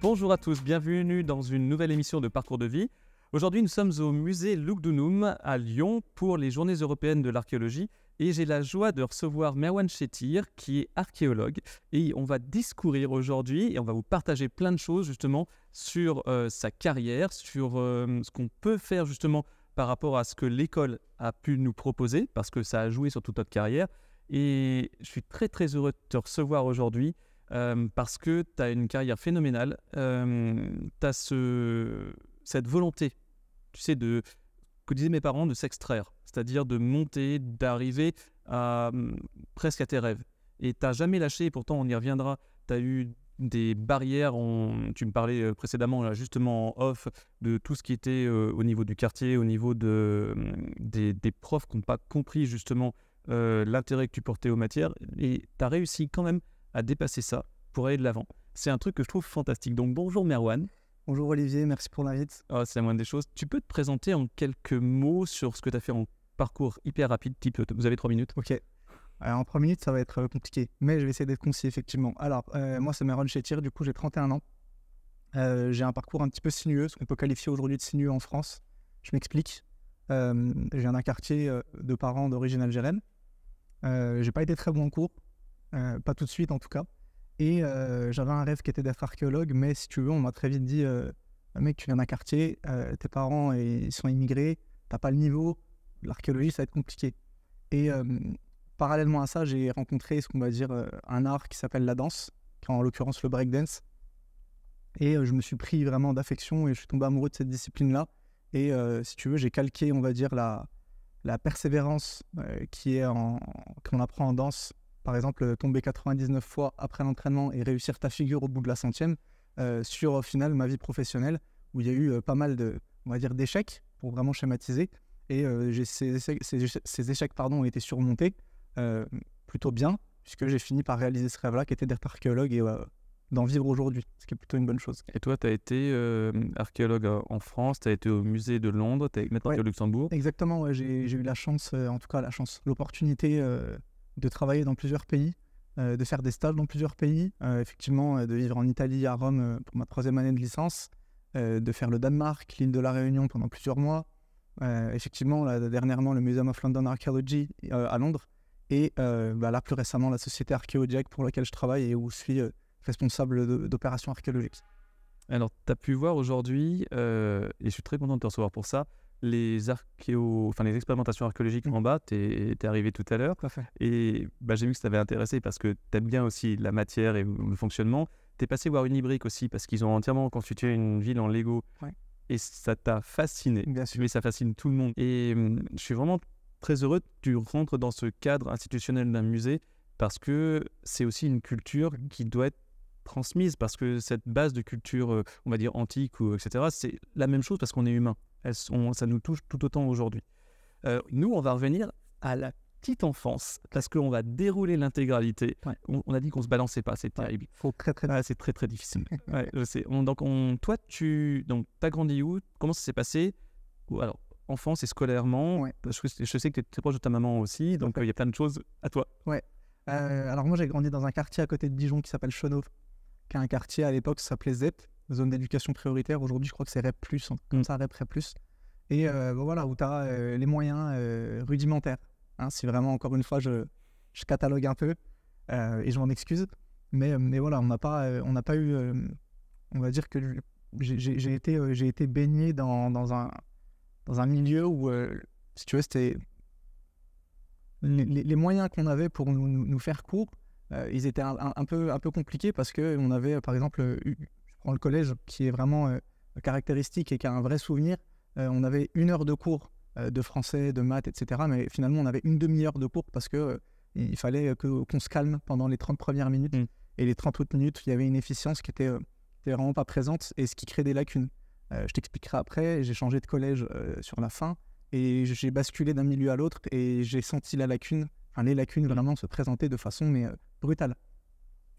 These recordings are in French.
Bonjour à tous, bienvenue dans une nouvelle émission de Parcours de vie. Aujourd'hui, nous sommes au musée Lugdunum à Lyon pour les Journées européennes de l'archéologie et j'ai la joie de recevoir Merwan Chettir qui est archéologue et on va discourir aujourd'hui et on va vous partager plein de choses justement sur sa carrière, sur ce qu'on peut faire justement par rapport à ce que l'école a pu nous proposer parce que ça a joué sur toute notre carrière et je suis très très heureux de te recevoir aujourd'hui. Parce que tu as une carrière phénoménale, tu as cette volonté, tu sais, que disaient mes parents, de s'extraire, c'est-à-dire de monter, d'arriver presque à tes rêves. Et tu n'as jamais lâché, et pourtant on y reviendra, tu as eu des barrières, tu me parlais précédemment, là, justement en off, de tout ce qui était au niveau du quartier, au niveau des profs qui n'ont pas compris justement l'intérêt que tu portais aux matières, et tu as réussi quand même à dépasser ça pour aller de l'avant. C'est un truc que je trouve fantastique. Donc bonjour Merwan. Bonjour Olivier, merci pour l'invite. Oh, c'est la moindre des choses. Tu peux te présenter en quelques mots sur ce que tu as fait en parcours hyper rapide, type vous avez 3 minutes. Ok. En 3 minutes, ça va être compliqué, mais je vais essayer d'être concis effectivement. Alors, moi c'est Merwan Chettir, du coup j'ai 31 ans. J'ai un parcours un petit peu sinueux, ce qu'on peut qualifier aujourd'hui de sinueux en France. Je m'explique. Je viens d'un quartier de parents d'origine algérienne. J'ai pas été très bon en cours. Pas tout de suite en tout cas, et j'avais un rêve qui était d'être archéologue, mais si tu veux, on m'a très vite dit mec, tu viens d'un quartier, tes parents ils sont immigrés, t'as pas le niveau, l'archéologie ça va être compliqué. Et parallèlement à ça, j'ai rencontré ce qu'on va dire un art qui s'appelle la danse, qui est en l'occurrence le breakdance, et je me suis pris vraiment d'affection et je suis tombé amoureux de cette discipline là, et si tu veux, j'ai calqué, on va dire, la persévérance qu'on apprend en danse. Par exemple, tomber 99 fois après l'entraînement et réussir ta figure au bout de la 100e sur, au final, ma vie professionnelle, où il y a eu pas mal on va dire, d'échecs, pour vraiment schématiser. Et ces échecs ont été surmontés plutôt bien, puisque j'ai fini par réaliser ce rêve-là, qui était d'être archéologue et d'en vivre aujourd'hui, ce qui est plutôt une bonne chose. Et toi, tu as été archéologue en France, tu as été au musée de Londres, maintenant tu es au Luxembourg. Exactement, ouais, j'ai eu la chance, l'opportunité de travailler dans plusieurs pays, de faire des stages dans plusieurs pays, effectivement de vivre en Italie, à Rome pour ma 3e année de licence, de faire le Danemark, l'île de la Réunion pendant plusieurs mois, effectivement là, dernièrement le Museum of London Archaeology à Londres, et là plus récemment la société Archaeodiac pour laquelle je travaille et où je suis responsable d'opérations archéologiques. Alors tu as pu voir aujourd'hui, et je suis très content de te recevoir pour ça, les expérimentations archéologiques en bas, t'es arrivé tout à l'heure. Et j'ai vu que ça t'avait intéressé parce que t'aimes bien aussi la matière et le fonctionnement. T'es passé voir Unibrick aussi parce qu'ils ont entièrement constitué une ville en Lego. Ouais. Et ça t'a fasciné. Bien sûr. Mais ça fascine tout le monde. Et je suis vraiment très heureux que tu rentres dans ce cadre institutionnel d'un musée parce que c'est aussi une culture qui doit être transmise, parce que cette base de culture, on va dire antique, etc., c'est la même chose parce qu'on est humain. Ça nous touche tout autant aujourd'hui. Nous, on va revenir à la petite enfance parce qu'on va dérouler l'intégralité. Ouais. On a dit qu'on ne se balançait pas, c'est terrible. Faut c'est très très difficile. Ouais, je sais. Toi, tu as grandi où? Comment ça s'est passé? Alors, enfance et scolairement, ouais. Je sais que tu es très proche de ta maman aussi, donc il y a plein de choses à toi. Ouais. Alors moi, j'ai grandi dans un quartier à côté de Dijon qui s'appelle Chenauve, qui est un quartier à l'époque qui s'appelait ZEP, zone d'éducation prioritaire. Aujourd'hui, je crois que c'est REP+, comme ça, REP+. Et voilà, où tu as les moyens rudimentaires. Hein, si vraiment, encore une fois, je catalogue un peu et je m'en excuse. Mais voilà, on n'a pas eu... on va dire que j'ai été baigné dans un milieu où, si tu veux, c'était... Les moyens qu'on avait pour nous faire cours, ils étaient un peu compliqués parce qu'on avait, par exemple, je prends le collège qui est vraiment caractéristique et qui a un vrai souvenir. On avait 1 heure de cours de français, de maths, etc. Mais finalement, on avait une demi-heure de cours parce qu'il fallait qu'on se calme pendant les 30 premières minutes. Et les 30 autres minutes, il y avait une efficience qui était vraiment pas présente et ce qui crée des lacunes. Je t'expliquerai après. J'ai changé de collège sur la fin et j'ai basculé d'un milieu à l'autre et j'ai senti les lacunes vraiment se présenter de façon brutale.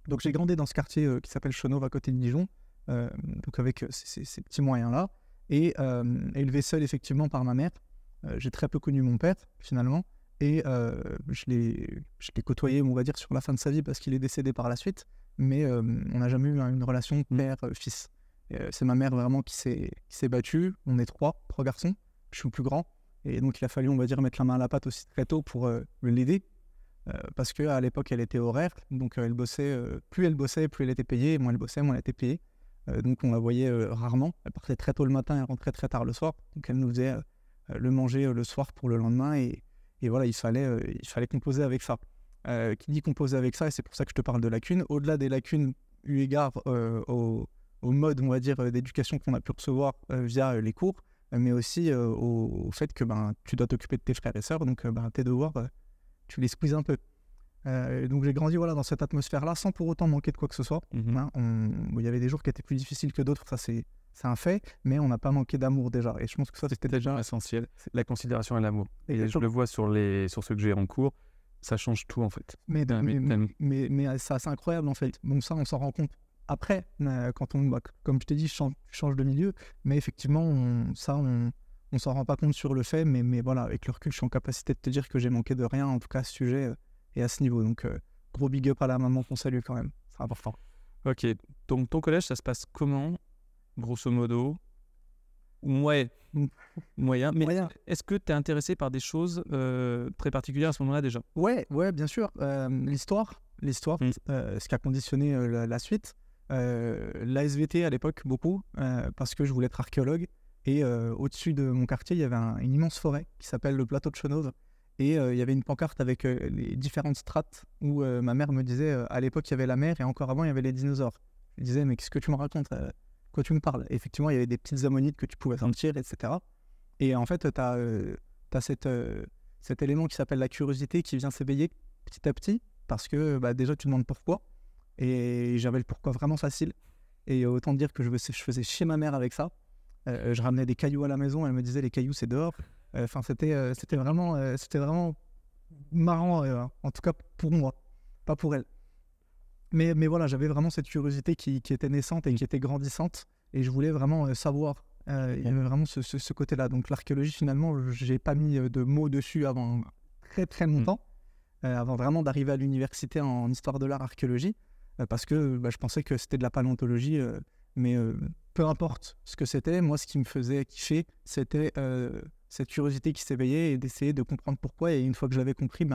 Donc j'ai grandi dans ce quartier qui s'appelle Chenauve à côté de Dijon, donc avec ces petits moyens-là. Et élevé seul effectivement par ma mère. J'ai très peu connu mon père finalement et je l'ai côtoyé, on va dire, sur la fin de sa vie parce qu'il est décédé par la suite. mais on n'a jamais eu une relation père-fils. C'est ma mère vraiment qui s'est battue. On est trois garçons. Je suis le plus grand. Et donc, il a fallu, on va dire, mettre la main à la pâte aussi très tôt pour l'aider. Parce qu'à l'époque, elle était horaire. Donc, elle bossait. Plus elle bossait, plus elle était payée. Moins elle bossait, moins elle était payée. Donc, on la voyait rarement. Elle partait très tôt le matin et rentrait très tard le soir. Donc, elle nous faisait le manger le soir pour le lendemain. Et voilà, il fallait composer avec ça. Qui dit composer avec ça, et c'est pour ça que je te parle de lacunes. Au-delà des lacunes, eu égard au mode, on va dire, d'éducation qu'on a pu recevoir via les cours, mais aussi au fait que tu dois t'occuper de tes frères et sœurs, donc tes devoirs, tu les squeezes un peu. Donc j'ai grandi dans cette atmosphère-là, sans pour autant manquer de quoi que ce soit. Il y avait des jours qui étaient plus difficiles que d'autres, ça c'est un fait, mais on n'a pas manqué d'amour déjà. Et je pense que ça, c'était déjà essentiel, la considération et l'amour. Et je le vois sur ceux que j'ai en cours, ça change tout en fait. Mais c'est assez incroyable en fait. Bon, ça, on s'en rend compte après, quand comme je t'ai dit, je change de milieu, mais effectivement, on s'en rend pas compte sur le fait, mais voilà, avec le recul, je suis en capacité de te dire que j'ai manqué de rien, en tout cas à ce sujet et à ce niveau. Donc, gros big up à la maman qu'on salue quand même, c'est important. Ok, donc ton collège, ça se passe comment, grosso modo? Moyen. Mais est-ce que tu es intéressé par des choses très particulières à ce moment-là déjà? Ouais, bien sûr. L'histoire, ce qui a conditionné la suite. La SVT à l'époque, beaucoup, parce que je voulais être archéologue. Et au-dessus de mon quartier, il y avait une immense forêt qui s'appelle le plateau de Chenôve. Et il y avait une pancarte avec les différentes strates où ma mère me disait à l'époque, il y avait la mer et encore avant, il y avait les dinosaures. Je disais, mais qu'est-ce que tu me racontes quoi tu me parles? Et effectivement, il y avait des petites ammonites que tu pouvais sentir, etc. Et en fait, tu as cet élément qui s'appelle la curiosité qui vient s'éveiller petit à petit parce que déjà, tu te demandes pourquoi. Et j'avais le pourquoi vraiment facile. Et autant dire que je faisais chier ma mère avec ça. Je ramenais des cailloux à la maison, elle me disait les cailloux, c'est dehors. C'était vraiment marrant, en tout cas pour moi, pas pour elle. Mais voilà, j'avais vraiment cette curiosité qui était naissante et qui était grandissante, et je voulais vraiment savoir. Il y avait vraiment ce côté-là. Donc l'archéologie, finalement, j'ai pas mis de mots dessus avant très très longtemps, avant vraiment d'arriver à l'université en histoire de l'art archéologie, parce que je pensais que c'était de la paléontologie, mais peu importe ce que c'était, moi ce qui me faisait kiffer, c'était cette curiosité qui s'éveillait et d'essayer de comprendre pourquoi. Et une fois que j'avais compris,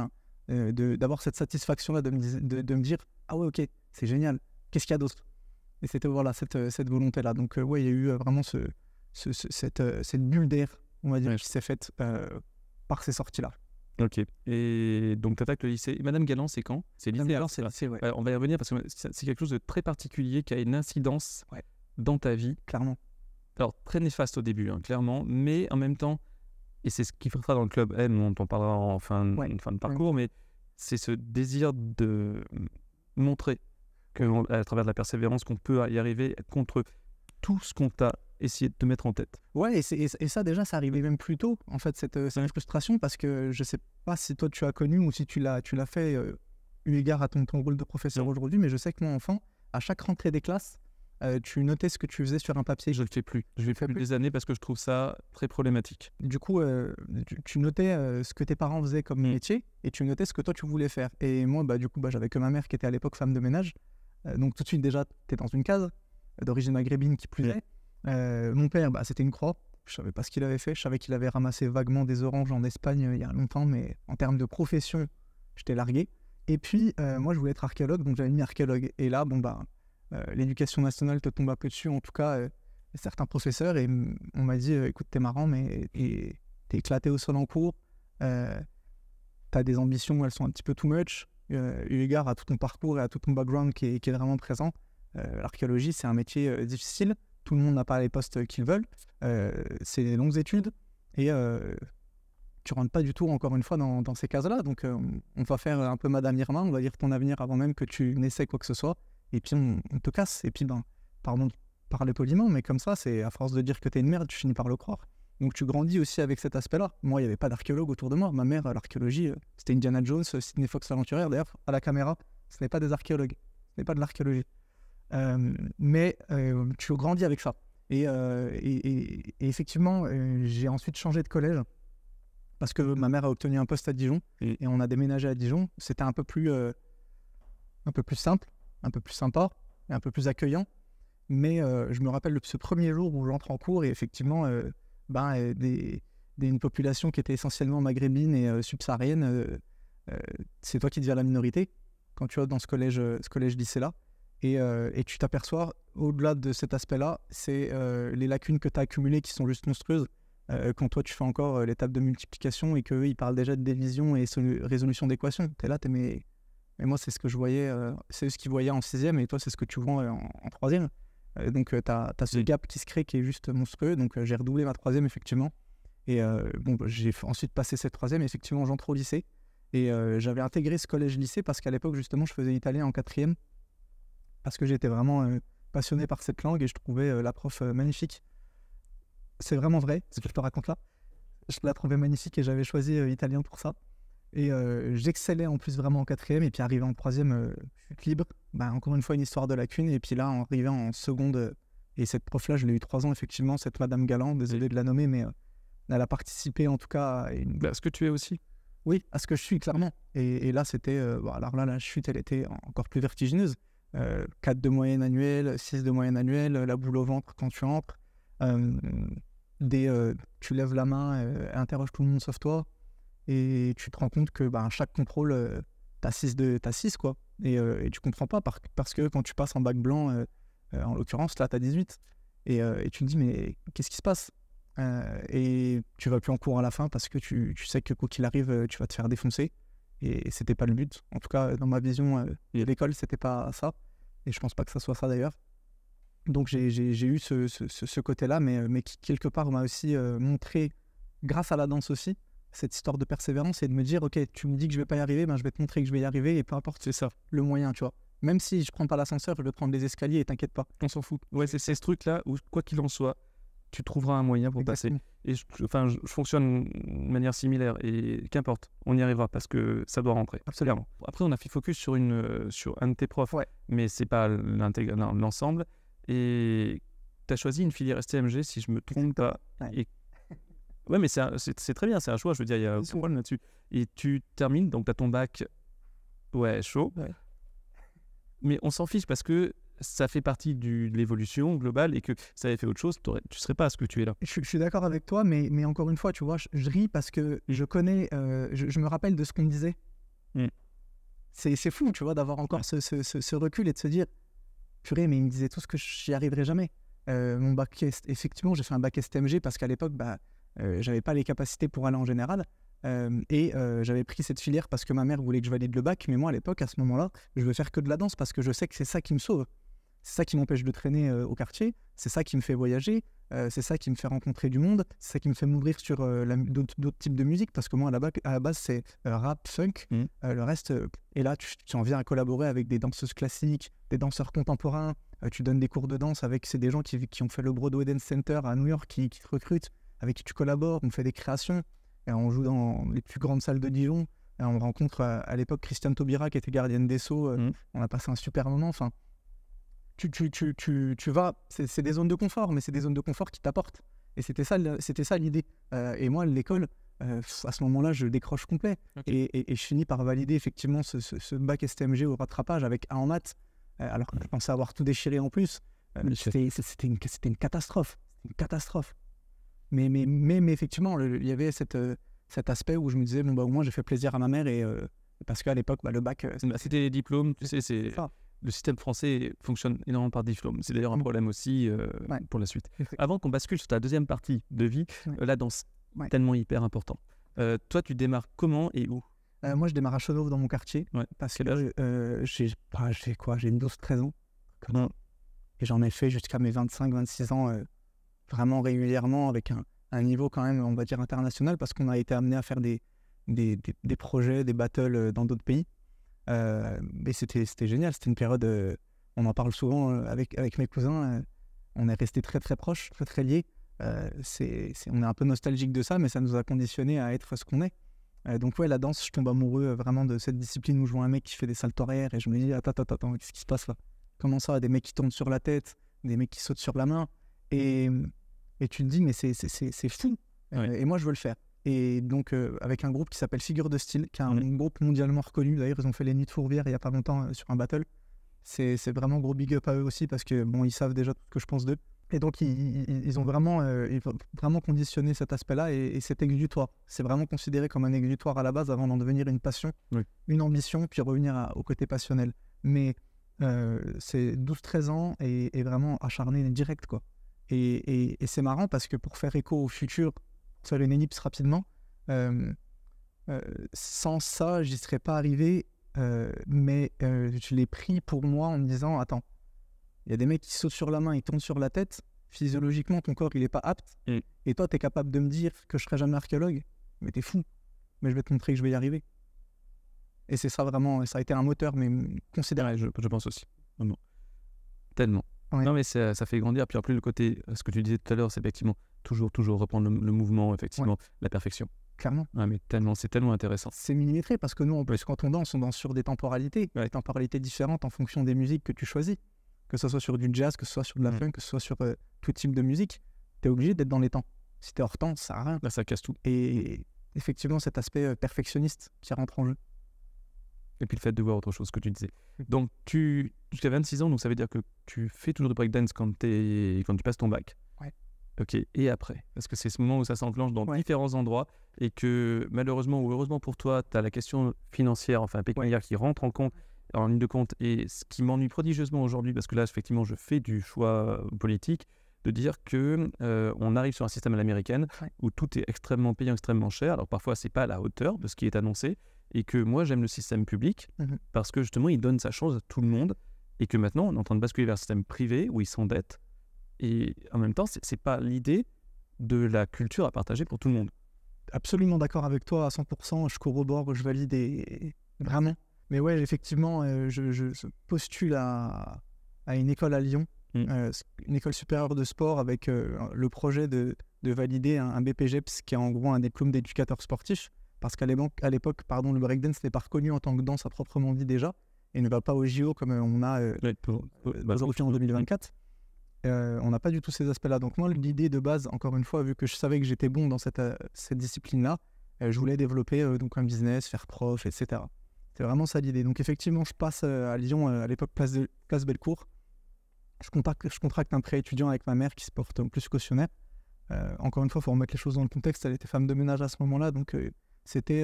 d'avoir cette satisfaction-là de me dire « Ah ouais, ok, c'est génial, qu'est-ce qu'il y a d'autre ?» Et c'était voilà, cette volonté-là. Donc il y a eu vraiment cette bulle d'air, on va dire, qui s'est faite par ces sorties-là. Ok. Et donc tu attaques le lycée. Madame Galland, c'est quand? C'est lycée. Galland, c'est lycée, ouais. On va y revenir parce que c'est quelque chose de très particulier qui a une incidence dans ta vie. Clairement. Alors très néfaste au début, clairement, mais en même temps, et c'est ce qui fera dans le club M, dont on parlera en fin de parcours, mais c'est ce désir de montrer à travers de la persévérance qu'on peut y arriver contre tout ce qu'on t'a essayé de te mettre en tête. Ouais, et ça déjà, ça arrivait même plus tôt, en fait, cette frustration, parce que je sais pas si toi tu as connu ou si tu l'as fait eu égard à ton rôle de professeur aujourd'hui, mais je sais que moi, enfant, à chaque rentrée des classes, tu notais ce que tu faisais sur un papier. Je le fais plus. Je le fais plus des années parce que je trouve ça très problématique. Du coup, tu notais ce que tes parents faisaient comme métier et tu notais ce que toi tu voulais faire. Et moi, du coup, j'avais que ma mère qui était à l'époque femme de ménage. Donc tout de suite, déjà, tu es dans une case d'origine maghrébine qui plus est. Mon père, c'était une croix. Je savais pas ce qu'il avait fait. Je savais qu'il avait ramassé vaguement des oranges en Espagne il y a longtemps, mais en termes de profession, j'étais largué. Et puis, moi, je voulais être archéologue, donc j'avais mis archéologue. Et là, l'éducation nationale te tombe un peu dessus, en tout cas certains professeurs, et on m'a dit écoute, t'es marrant, mais t'es éclaté au sol en cours, t'as des ambitions, elles sont un petit peu too much, eu égard à tout ton parcours et à tout ton background qui est vraiment présent. L'archéologie, c'est un métier difficile, tout le monde n'a pas les postes qu'ils veulent, c'est des longues études, et tu rentres pas du tout, encore une fois, dans ces cases-là, donc on va faire un peu Madame Irma, on va dire ton avenir avant même que tu n'essaies quoi que ce soit. Et puis on te casse, et puis pardon de parler poliment, mais comme ça, c'est à force de dire que t'es une merde, tu finis par le croire. Donc tu grandis aussi avec cet aspect-là. Moi, il n'y avait pas d'archéologue autour de moi. Ma mère, l'archéologie, c'était Indiana Jones, Sidney Fox l'aventurière. D'ailleurs, à la caméra, ce n'est pas des archéologues, ce n'est pas de l'archéologie. Mais tu grandis avec ça. Et effectivement, j'ai ensuite changé de collège parce que ma mère a obtenu un poste à Dijon et on a déménagé à Dijon. C'était un peu plus simple. un peu plus sympa, et un peu plus accueillant. Mais je me rappelle de ce premier jour où j'entre en cours et effectivement, une population qui était essentiellement maghrébine et subsaharienne, c'est toi qui deviens la minorité quand tu vas dans ce collège-lycée-là. Et tu t'aperçois, au-delà de cet aspect-là, c'est les lacunes que tu as accumulées qui sont juste monstrueuses. Quand toi, tu fais encore l'étape de multiplication et qu'eux, ils parlent déjà de division et résolution d'équations. Tu es là, mais moi, c'est ce que je voyais, c'est ce qu'ils voyaient en 6e et toi, c'est ce que tu vois en 3e. Donc, tu as ce gap qui se crée qui est juste monstrueux. Donc, j'ai redoublé ma 3e, effectivement. Et j'ai ensuite passé cette 3e. Effectivement, j'entre au lycée. Et j'avais intégré ce collège-lycée parce qu'à l'époque, justement, je faisais italien en 4e. Parce que j'étais vraiment passionné par cette langue et je trouvais la prof magnifique. C'est vraiment vrai, ce que je te raconte là. Je la trouvais magnifique et j'avais choisi italien pour ça. Et j'excellais en plus vraiment en 4e. Et puis arrivé en 3e, chute libre. Encore une fois, une histoire de lacune. Et puis là, en arrivant en seconde, et cette prof-là, je l'ai eu 3 ans effectivement, cette Madame Galland, désolé de la nommer, mais elle a participé en tout cas à ce que tu es aussi. Oui, à ce que je suis, clairement. Et là, c'était... alors là, la chute, elle était encore plus vertigineuse. 4 de moyenne annuelle, 6 de moyenne annuelle, la boule au ventre quand tu entres. Tu lèves la main, interroge tout le monde sauf toi. Et tu te rends compte que chaque contrôle, t'as 6 quoi. Et tu comprends pas parce que quand tu passes en bac blanc, en l'occurrence, là, t'as 18. Et tu te dis, mais qu'est-ce qui se passe? Et tu vas plus en cours à la fin parce que tu sais que quoi qu'il arrive, tu vas te faire défoncer. Et c'était pas le but. En tout cas, dans ma vision de l'école, c'était pas ça. Et je pense pas que ça soit ça d'ailleurs. Donc j'ai eu ce côté-là, mais qui quelque part m'a aussi montré, grâce à la danse aussi, cette histoire de persévérance et de me dire, ok, tu me dis que je vais pas y arriver, je vais te montrer que je vais y arriver et peu importe, c'est ça, le moyen, tu vois. Même si je prends pas l'ascenseur, je vais prendre les escaliers et t'inquiète pas, on s'en fout. Ouais, c'est ce truc-là où, quoi qu'il en soit, tu trouveras un moyen pour passer. Et je fonctionne de manière similaire et qu'importe, on y arrivera parce que ça doit rentrer. Absolument. Après, on a fait focus sur un de tes profs, mais c'est pas l'ensemble. Et tu as choisi une filière STMG, si je me trompe pas. Ouais, mais c'est très bien, c'est un choix, je veux dire, il y a aucun problème là-dessus. Et tu termines, donc tu as ton bac, chaud. Ouais. Mais on s'en fiche parce que ça fait partie de l'évolution globale et que ça avait fait autre chose, tu serais pas à ce que tu es là. Je suis d'accord avec toi, mais encore une fois, tu vois, je ris parce que je connais, je me rappelle de ce qu'on me disait. C'est fou, tu vois, d'avoir encore ce recul et de se dire, purée, mais ils me disaient tous que j'y arriverai jamais. Mon bac, effectivement, j'ai fait un bac STMG parce qu'à l'époque, j'avais pas les capacités pour aller en général. Et j'avais pris cette filière parce que ma mère voulait que je valide le bac, mais moi à l'époque, à ce moment-là, je veux faire que de la danse parce que je sais que c'est ça qui me sauve. C'est ça qui m'empêche de traîner au quartier, c'est ça qui me fait voyager, c'est ça qui me fait rencontrer du monde, c'est ça qui me fait m'ouvrir sur d'autres types de musique, parce que moi à la base c'est rap, funk, le reste, et là tu en viens à collaborer avec des danseuses classiques, des danseurs contemporains, tu donnes des cours de danse avec, c'est des gens qui ont fait le Broadway Dance Center à New York, qui te recrutent, avec qui tu collabores, on fait des créations, et on joue dans les plus grandes salles de Dijon, et on rencontre à l'époque Christiane Taubira qui était gardienne des Sceaux, on a passé un super moment, enfin... Tu vas, c'est des zones de confort, mais c'est des zones de confort qui t'apportent. Et c'était ça l'idée. Et moi, l'école, à ce moment-là, je décroche complet. Okay. Et je finis par valider effectivement ce bac STMG au rattrapage avec 1 en maths, alors que je pensais avoir tout déchiré en plus. C'était une catastrophe. Une catastrophe. Mais effectivement, il y avait cet aspect où je me disais, bon, au moins, j'ai fait plaisir à ma mère. Parce qu'à l'époque, le bac... c'était les diplômes, tu sais, c'est... Le système français fonctionne énormément par diplôme. C'est d'ailleurs un problème aussi pour la suite. Avant qu'on bascule sur ta deuxième partie de vie, la danse, tellement hyper important. Toi, tu démarres comment et où? Moi, je démarre à Chenauve dans mon quartier. Parce que j'ai une 12-13 ans. Et j'en ai fait jusqu'à mes 25-26 ans, vraiment régulièrement, avec un niveau quand même, on va dire, international, parce qu'on a été amené à faire des projets, des battles dans d'autres pays. Mais c'était génial, c'était une période, on en parle souvent avec mes cousins, on est restés très très proches, très très liés, on est un peu nostalgique de ça, mais ça nous a conditionnés à être ce qu'on est. Donc la danse, je tombe amoureux vraiment de cette discipline où je vois un mec qui fait des saltos arrière et je me dis, attends, qu'est-ce qui se passe là? Comment ça? Des mecs qui tombent sur la tête, des mecs qui sautent sur la main, et tu te dis, mais c'est fou, et moi je veux le faire. Et donc, avec un groupe qui s'appelle Figure de Style, qui est un groupe mondialement reconnu. D'ailleurs, ils ont fait les Nids de Fourvière il n'y a pas longtemps sur un battle. C'est vraiment gros big up à eux aussi parce que bon, ils savent déjà tout ce que je pense d'eux. Et donc, ils ont vraiment conditionné cet aspect-là et c'est exutoire. C'est vraiment considéré comme un exutoire à la base avant d'en devenir une passion, une ambition, puis revenir au côté passionnel. Mais c'est 12-13 ans et vraiment acharné direct, quoi. Et c'est marrant parce que pour faire écho au futur, pour faire une ellipse rapidement, sans ça, j'y serais pas arrivé, mais je l'ai pris pour moi en me disant, attends, il y a des mecs qui sautent sur la main, ils tombent sur la tête, physiologiquement ton corps il est pas apte, et toi tu es capable de me dire que je serai jamais archéologue, mais t'es fou, mais je vais te montrer que je vais y arriver. Et c'est ça vraiment, ça a été un moteur, mais considérable. Je pense aussi, vraiment. Tellement. Ouais. Non mais ça fait grandir, puis en plus le côté, ce que tu disais tout à l'heure, c'est effectivement toujours reprendre le mouvement, effectivement, la perfection. Clairement. Ouais, mais c'est tellement intéressant. C'est millimétré parce que nous, en plus, quand on danse sur des temporalités, des temporalités différentes en fonction des musiques que tu choisis. Que ce soit sur du jazz, que ce soit sur de la funk, que ce soit sur tout type de musique, tu es obligé d'être dans les temps. Si tu es hors temps, ça sert à rien. Là, ça casse tout. Et effectivement, cet aspect perfectionniste qui rentre en jeu. Et puis le fait de voir autre chose, que tu disais. Donc, tu as 26 ans, donc ça veut dire que tu fais toujours du breakdance quand tu passes ton bac. Ouais. Ok, et après? Parce que c'est ce moment où ça s'enclenche dans différents endroits et que malheureusement ou heureusement pour toi, tu as la question financière, enfin pécuniaire qui rentre en ligne de compte. Et ce qui m'ennuie prodigieusement aujourd'hui, parce que là, effectivement, je fais du choix politique, de dire que on arrive sur un système à l'américaine où tout est extrêmement payant, extrêmement cher. Alors parfois, c'est pas à la hauteur de ce qui est annoncé. Et que moi, j'aime le système public parce que justement, il donne sa chance à tout le monde. Et que maintenant, on est en train de basculer vers un système privé où ils s'endettent. Et en même temps, c'est pas l'idée de la culture à partager pour tout le monde. Absolument d'accord avec toi à 100%. Je corrobore, je valide vraiment. Mais ouais, effectivement, je postule à une école à Lyon, une école supérieure de sport avec le projet de valider un BPGEPS qui est en gros un diplôme d'éducateur sportif. Parce qu'à l'époque, le breakdance n'est pas reconnu en tant que danse à proprement dit déjà, et ne va pas au JO comme on a aujourd'hui en 2024. On n'a pas du tout ces aspects-là. Donc moi, l'idée de base, encore une fois, vu que je savais que j'étais bon dans cette discipline-là, je voulais développer donc un business, faire prof, etc. C'est vraiment ça l'idée. Donc effectivement, je passe à Lyon, à l'époque place Bellecour. Je contracte un prêt étudiant avec ma mère qui se porte en plus cautionnaire. Encore une fois, il faut remettre les choses dans le contexte. Elle était femme de ménage à ce moment-là, donc c'était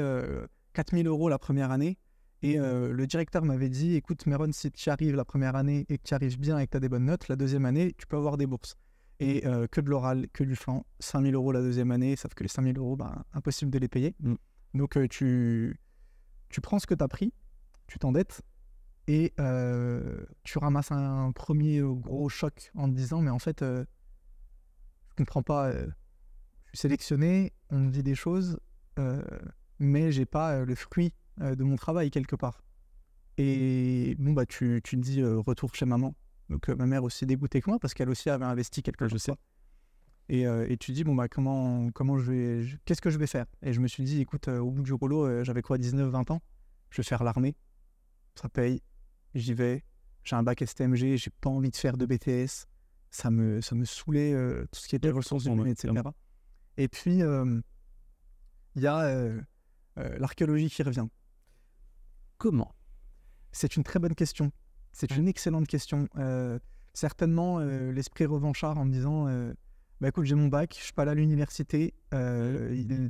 4 000 € la première année. Et le directeur m'avait dit, écoute Meron, si tu y arrives la première année et que tu y arrives bien et que tu as des bonnes notes, la deuxième année, tu peux avoir des bourses. Et que de l'oral, que du chant, 5 000 € la deuxième année, sauf que les 5 000 €, impossible de les payer. Donc tu prends ce que tu as pris, tu t'endettes et tu ramasses un premier gros choc en te disant, mais en fait, je comprends pas, je suis sélectionné, on me dit des choses, mais j'ai pas le fruit de mon travail quelque part. Et bon, tu te dis retour chez maman. Donc ma mère aussi dégoûtée que moi parce qu'elle aussi avait investi quelque chose. Et tu dis, comment qu'est-ce que je vais faire? Et je me suis dit, écoute, au bout du rouleau, j'avais quoi, 19-20 ans, je vais faire l'armée, ça paye, j'y vais, j'ai un bac STMG, j'ai pas envie de faire de BTS, ça me saoulait tout ce qui était ressources humaines, etc. Et puis, il y a l'archéologie qui revient. Comment? C'est une très bonne question. C'est une excellente question. Certainement, l'esprit revanchard en me disant écoute, j'ai mon bac, je suis pas allé à l'université,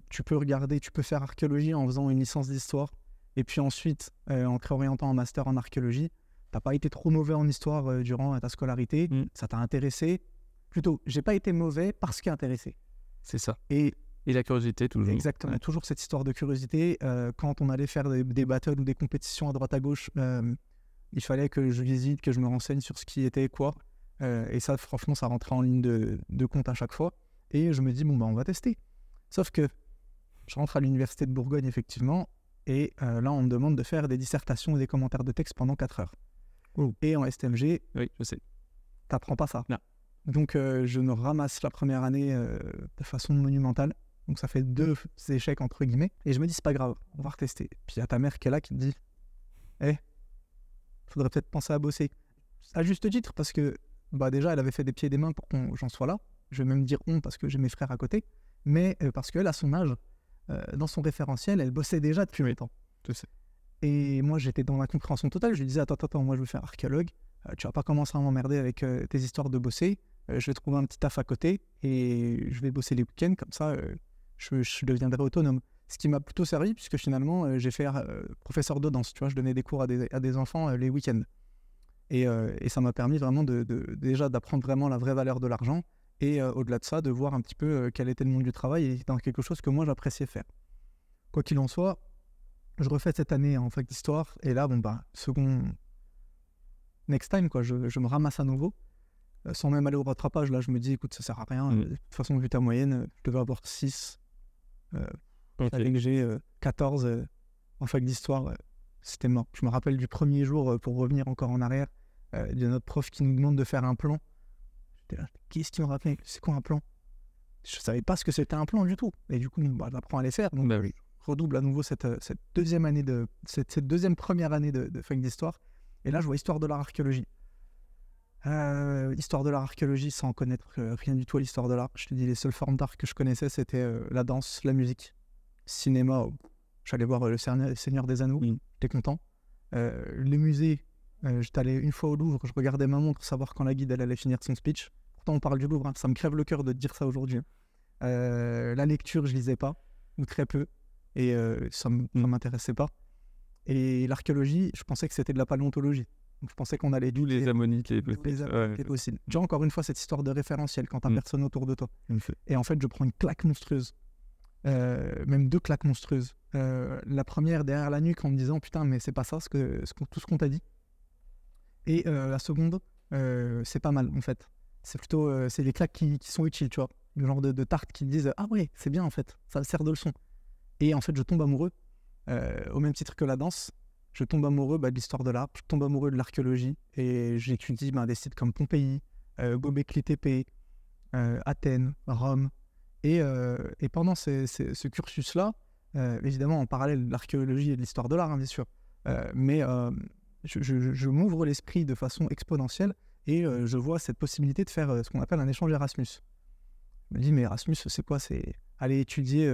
tu peux faire archéologie en faisant une licence d'histoire, et puis ensuite, en te réorientant en master en archéologie, t'as pas été trop mauvais en histoire durant ta scolarité, ça t'a intéressé. Plutôt, j'ai pas été mauvais parce qu'il est intéressé. C'est ça. Et la curiosité, toujours. Exactement, toujours cette histoire de curiosité. Quand on allait faire des battles ou des compétitions à droite à gauche, il fallait que je visite, que je me renseigne sur ce qui était quoi. Et ça, franchement, ça rentrait en ligne de compte à chaque fois. Et je me dis, on va tester. Sauf que je rentre à l'université de Bourgogne, effectivement, et là, on me demande de faire des dissertations et des commentaires de texte pendant 4 heures. Et en STMG, oui, je sais, t'apprends pas ça. Non. Donc, je me ramasse la première année de façon monumentale. Donc, ça fait 2 échecs, entre guillemets. Et je me dis, c'est pas grave, on va retester. Puis, il y a ta mère qui est là, qui te dit, faudrait peut-être penser à bosser. À juste titre, parce que déjà, elle avait fait des pieds et des mains pour que j'en sois là. Je vais même dire parce que j'ai mes frères à côté. Mais parce qu'elle, à son âge, dans son référentiel, elle bossait déjà depuis longtemps. Je sais. Et moi, j'étais dans la compréhension totale. Je lui disais, attends, moi, je veux faire archéologue. Tu vas pas commencer à m'emmerder avec tes histoires de bosser. Je vais trouver un petit taf à côté et je vais bosser les week-ends. Comme ça, je deviendrai autonome. Ce qui m'a plutôt servi, puisque finalement, j'ai fait professeur de danse. Tu vois, je donnais des cours à des enfants les week-ends. Et ça m'a permis vraiment déjà d'apprendre vraiment la vraie valeur de l'argent. Et au-delà de ça, de voir un petit peu quel était le monde du travail et dans quelque chose que moi, j'appréciais faire. Quoi qu'il en soit, je refais cette année en fac d'histoire. Et là, second next time, quoi, je me ramasse à nouveau. Sans même aller au rattrapage, là, je me dis, écoute, ça sert à rien. De toute façon, vu ta moyenne, je devais avoir 6. Avec que j'ai 14 en fac d'histoire, c'était mort. Je me rappelle du premier jour, pour revenir encore en arrière, de notre prof qui nous demande de faire un plan. J'étais là, qu'est-ce qui me rappelait? C'est quoi un plan? Je savais pas ce que c'était un plan du tout. Et du coup, j'apprends à les faire. Donc, je redouble à nouveau cette deuxième année cette deuxième première année de fac d'histoire. Et là, je vois histoire de l'art archéologie. Histoire de l'art archéologie, sans connaître rien du tout à l'histoire de l'art. Je te dis, les seules formes d'art que je connaissais, c'était la danse, la musique, cinéma. J'allais voir le Seigneur des Anneaux, j'étais content. Les musées, j'étais allé une fois au Louvre, je regardais ma montre, savoir quand la guide elle allait finir son speech. Pourtant, on parle du Louvre, ça me crève le cœur de te dire ça aujourd'hui. La lecture, je lisais pas, ou très peu, et ça m'intéressait pas. Et l'archéologie, je pensais que c'était de la paléontologie. Donc, je pensais qu'on allait... D'où les ammonites, les fossiles. Tu vois, encore une fois, cette histoire de référentiel quand t'as personne autour de toi. Et en fait, je prends une claque monstrueuse. Même 2 claques monstrueuses. La première derrière la nuque en me disant, putain, mais c'est pas ça tout ce qu'on t'a dit. Et la seconde, c'est pas mal, en fait. C'est plutôt c'est les claques qui sont utiles, tu vois. Le genre de tartes qui disent, ah ouais, c'est bien, en fait. Ça sert de leçon. Et en fait, je tombe amoureux, au même titre que la danse. Je tombe amoureux de l'histoire de l'art, je tombe amoureux de l'archéologie et j'étudie des sites comme Pompéi, Göbekli Tepe, Athènes, Rome. Et pendant ce cursus-là, évidemment en parallèle de l'archéologie et de l'histoire de l'art, bien sûr, mais je m'ouvre l'esprit de façon exponentielle et je vois cette possibilité de faire ce qu'on appelle un échange Erasmus. Je me dis, mais Erasmus, c'est quoi? C'est aller étudier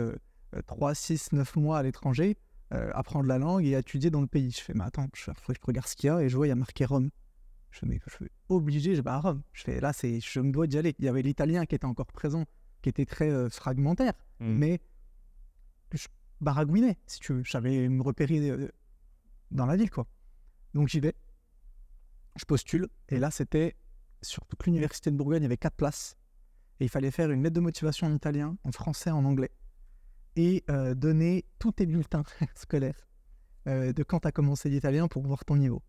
3, 6, 9 mois à l'étranger, apprendre la langue et étudier dans le pays. Je fais, mais attends, je regarde ce qu'il y a et je vois, il y a marqué Rome. Je fais, mais je suis obligé, je vais à Rome. Je fais, là, je me dois d'y aller. Il y avait l'italien qui était encore présent, qui était très fragmentaire, mais je baragouinais, si tu veux. Je savais me repérer dans la ville, quoi. Donc j'y vais, je postule, et là, c'était sur toute l'université de Bourgogne, il y avait 4 places, et il fallait faire une lettre de motivation en italien, en français, en anglais. Et donner tous tes bulletins scolaires de quand tu as commencé l'italien pour voir ton niveau.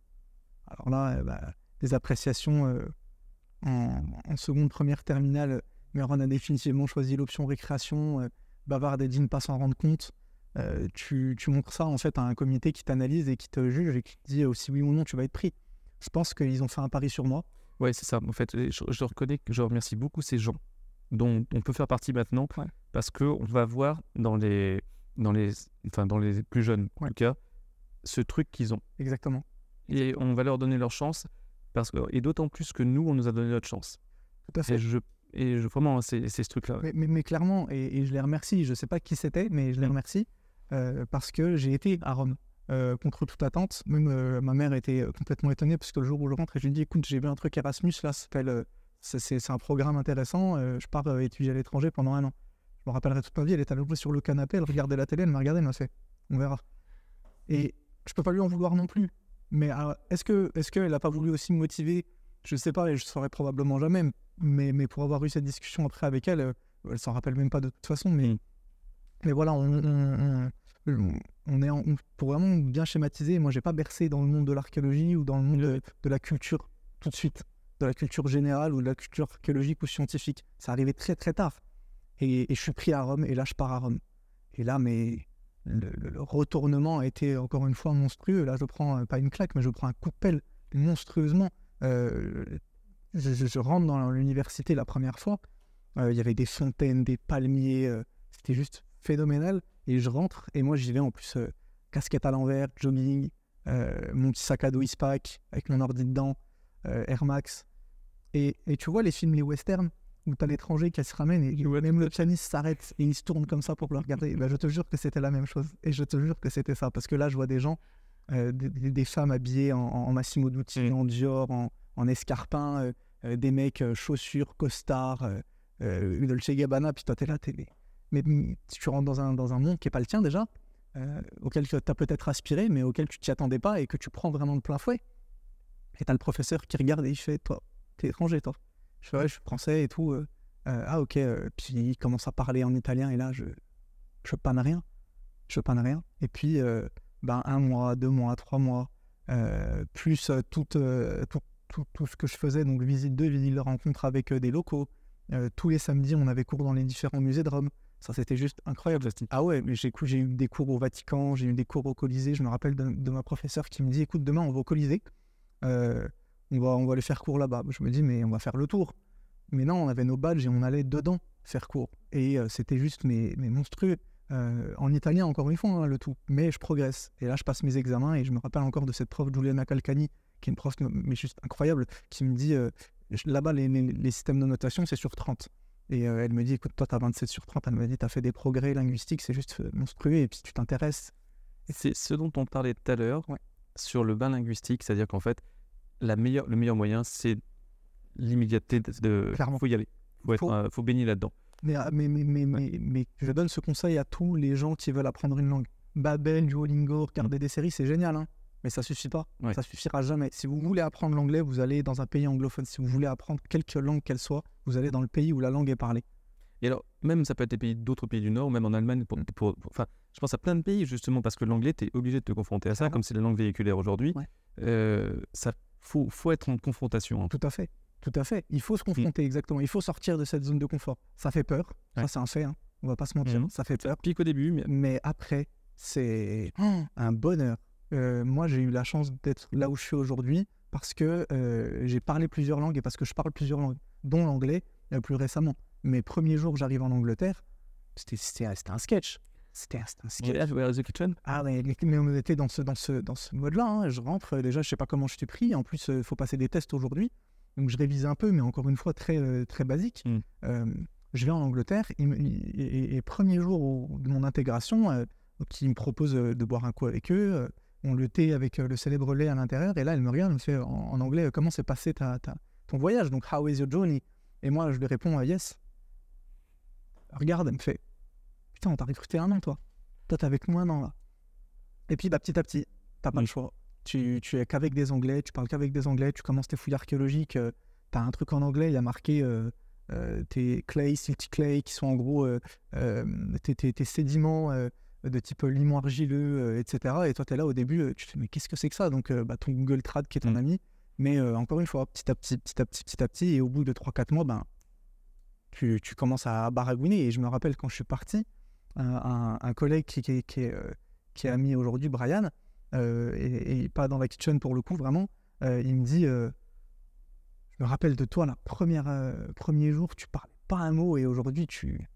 Alors là, des appréciations en seconde, première, terminale, Meron a définitivement choisi l'option récréation, bavard et dit ne pas s'en rendre compte. Tu montres ça en fait à un comité qui t'analyse et qui te juge et qui te dit si oui ou non tu vas être pris. Je pense qu'ils ont fait un pari sur moi. Ouais, c'est ça. En fait, je reconnais que je remercie beaucoup ces gens dont on peut faire partie maintenant, parce qu'on va voir dans les plus jeunes, en tout cas, ce truc qu'ils ont. Exactement. Et on va leur donner leur chance, et d'autant plus que nous, on nous a donné notre chance. Tout à fait. Et vraiment, c'est ce truc-là. Mais clairement, et je les remercie, je ne sais pas qui c'était, mais je les remercie, parce que j'ai été à Rome, contre toute attente. Même ma mère était complètement étonnée, parce que le jour où je rentre, je lui dis, écoute, j'ai vu un truc Erasmus, là, ça s'appelle... C'est un programme intéressant, je pars étudier à l'étranger pendant 1 an. Je me rappellerai toute ma vie, elle est allongée sur le canapé, elle regardait la télé, elle m'a regardé, elle m'a fait, on verra. Et je peux pas lui en vouloir non plus. Mais est-ce qu'elle n'a pas voulu aussi me motiver? Je sais pas, et je ne saurais probablement jamais, mais pour avoir eu cette discussion après avec elle, elle s'en rappelle même pas de toute façon, mais voilà, pour vraiment bien schématiser, moi j'ai pas bercé dans le monde de l'archéologie ou dans le monde de la culture tout de suite, de la culture générale ou de la culture archéologique ou scientifique. Ça arrivait très très tard. Et je suis pris à Rome, et là je pars à Rome. Et là, mais le retournement a été encore une fois monstrueux. Là, je prends pas une claque, mais je prends un coup de pelle monstrueusement. Je rentre dans l'université la première fois. Il y avait des fontaines, des palmiers. C'était juste phénoménal. Et je rentre, et moi j'y vais en plus casquette à l'envers, jogging, mon petit sac à dos Eastpak avec mon ordi dedans, Air Max. Et tu vois les films, les westerns, où t'as l'étranger qui se ramène et même le pianiste s'arrête et il se tourne comme ça pour le regarder. Ben, je te jure que c'était la même chose. Et je te jure que c'était ça. Parce que là, je vois des gens des femmes habillées en Massimo Dutti, en Dior, en escarpins, des mecs chaussures, costards, Dolce Gabbana, puis toi t'es là, mais tu rentres dans un monde qui n'est pas le tien déjà, auquel tu as peut-être aspiré, mais auquel tu t'y attendais pas et que tu prends vraiment de plein fouet. Et t'as le professeur qui regarde et il fait, toi, t'es étranger, toi. Je fais, ouais, je suis français et tout. Ah, ok. Puis il commence à parler en italien et là, je panne rien. Je panne rien. Et puis, 1 mois, 2 mois, 3 mois, plus tout ce que je faisais, donc visite de rencontre avec des locaux. Tous les samedis, on avait cours dans les différents musées de Rome. Ça, c'était juste incroyable. Ah ouais, mais j'ai eu des cours au Vatican, j'ai eu des cours au Colisée. Je me rappelle de ma professeure qui me dit, écoute, demain, on va au Colisée. On va aller faire cours là-bas. Je me dis, mais on va faire le tour. Mais non, on avait nos badges et on allait dedans faire cours. Et c'était juste mais monstrueux. En italien, encore une fois, hein, le tout. Mais je progresse. Et là, je passe mes examens et je me rappelle encore de cette prof, Giuliana Calcani, qui est une prof mais juste incroyable, qui me dit, là-bas, les systèmes de notation, c'est sur 30. Et elle me dit, écoute, toi, tu as 27 sur 30. Elle me dit, tu as fait des progrès linguistiques, c'est juste monstrueux. Et puis, tu t'intéresses. C'est ce dont on parlait tout à l'heure, ouais, sur le bain linguistique. C'est-à-dire qu'en fait, le meilleur moyen, c'est l'immédiateté de... Clairement. Faut y aller. Faut baigner là-dedans. Mais je donne ce conseil à tous les gens qui veulent apprendre une langue. Babel, Duolingo, regarder des séries, c'est génial, hein, mais ça suffit pas. Ouais. Ça suffira jamais. Si vous voulez apprendre l'anglais, vous allez dans un pays anglophone. Si vous voulez apprendre quelque langue qu'elle soit, vous allez dans le pays où la langue est parlée. Et alors, même ça peut être d'autres pays du Nord, ou même en Allemagne, enfin, je pense à plein de pays, justement, parce que l'anglais, tu es obligé de te confronter à ça, comme c'est la langue véhiculaire aujourd'hui. Ouais. Faut être en confrontation. Hein. Tout à fait. Tout à fait. Il faut se confronter, exactement. Il faut sortir de cette zone de confort. Ça fait peur. Ouais. Ça, c'est un fait. Hein. On va pas se mentir. Ça fait peur. Pique au début. Mais après, c'est un bonheur. Moi, j'ai eu la chance d'être là où je suis aujourd'hui parce que j'ai parlé plusieurs langues et parce que je parle plusieurs langues, dont l'anglais plus récemment. Mes premiers jours, j'arrive en Angleterre, c'était un sketch. C'était un sketch. Where is the kitchen? Ah mais on était dans ce mode-là. Hein. Je rentre, déjà, je sais pas comment je suis pris. En plus, il faut passer des tests aujourd'hui. Donc, je révise un peu, mais encore une fois, très, très basique. Je vais en Angleterre et premier jour de mon intégration, ils me proposent de boire un coup avec eux. On le thé avec le célèbre lait à l'intérieur. Et là, elle me regarde, elle me fait en anglais, comment s'est passé ton voyage? Donc, how is your journey? Et moi, je lui réponds, yes. Elle regarde, elle me fait, putain, on t'a recruté 1 an, toi. Toi, t'es avec nous 1 an, là. Et puis, petit à petit, t'as pas le choix. Tu es qu'avec des Anglais, tu parles qu'avec des Anglais, tu commences tes fouilles archéologiques, t'as un truc en anglais, il y a marqué tes clay, silty clay, qui sont en gros tes sédiments de type limon argileux, etc. Et toi, t'es là au début, tu te dis, mais qu'est-ce que c'est que ça? Donc, ton Google Trad qui est ton ami. Mais encore une fois, petit à petit, et au bout de 3-4 mois, tu commences à baragouiner. Et je me rappelle quand je suis parti, un collègue qui est ami aujourd'hui, Brian, et pas dans la kitchen pour le coup, vraiment, il me dit, je me rappelle de toi, premier jour, tu parlais pas un mot et aujourd'hui, tu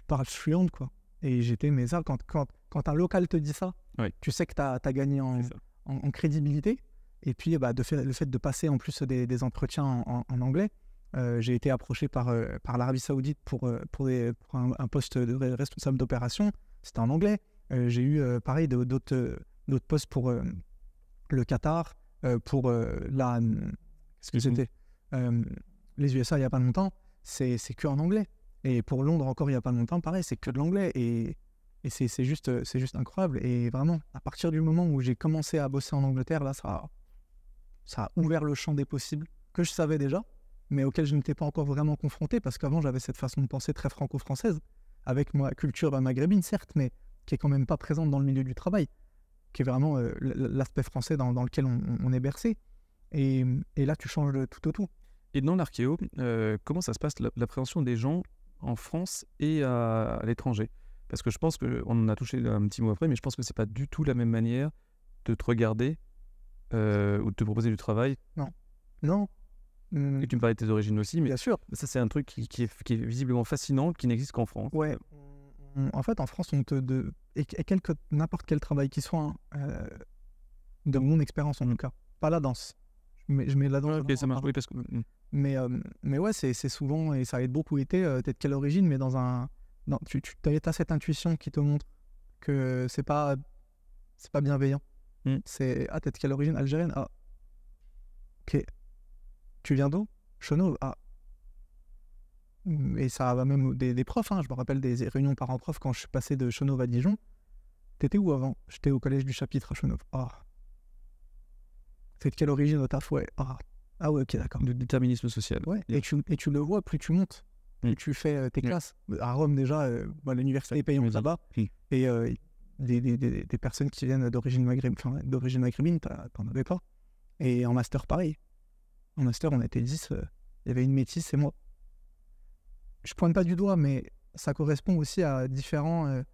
parles fluent, quoi. Et j'étais, mais ça, quand un local te dit ça, oui, tu sais que tu as gagné en crédibilité. Et puis, le fait de passer en plus des entretiens en anglais, j'ai été approché par l'Arabie Saoudite pour un poste de responsable d'opération. C'était en anglais. J'ai eu, pareil, d'autres postes pour le Qatar, pour qu'est-ce que c'était les USA, il n'y a pas longtemps. C'est que en anglais. Et pour Londres, encore il n'y a pas longtemps, pareil, c'est que de l'anglais. Et c'est juste incroyable. Et vraiment, à partir du moment où j'ai commencé à bosser en Angleterre, là, ça a ouvert le champ des possibles, que je savais déjà, mais auquel je n'étais pas encore vraiment confronté, parce qu'avant, j'avais cette façon de penser très franco-française, avec ma culture maghrébine, certes, mais qui est quand même pas présente dans le milieu du travail, qui est vraiment l'aspect français dans lequel on est bercé. Et là, tu changes de tout au tout. Et dans l'archéo, comment ça se passe, l'appréhension des gens en France et à l'étranger? Parce que je pense qu'on en a touché un petit mot après, mais je pense que c'est pas du tout la même manière de te regarder ou de te proposer du travail. Non. Et tu me parlais de tes origines aussi, mais bien sûr. Ça, c'est un truc qui est visiblement fascinant, qui n'existe qu'en France. Ouais. En fait, en France, n'importe quel travail qui soit, de mon expérience en tout cas, pas la danse. Je mets la danse. Ok, ça marche, oui, parce que... Mais ouais, c'est souvent, et ça a beaucoup été, t'es de quelle origine, mais tu as cette intuition qui te montre que c'est pas bienveillant. C'est t'es de quelle origine? Algérienne? Ah, ok. Tu viens d'où? Chenauve? Ah. Et ça va même des profs, hein. Je me rappelle des réunions parents-prof quand je suis passé de Chenauve à Dijon. T'étais où avant? J'étais au collège du Chapitre à Chenauve. Ah. C'est de quelle origine au taf? Ouais. Ah ouais, ok, d'accord. De déterminisme social. Ouais. Et tu le vois, plus tu montes, plus tu fais tes classes. À Rome, déjà, l'université est payante là-bas. Et des personnes qui viennent d'origine maghrébine, t'en avais pas. Et en master, pareil. En master, on était 10. Il y avait une métisse et moi. Je pointe pas du doigt, mais ça correspond aussi à différentes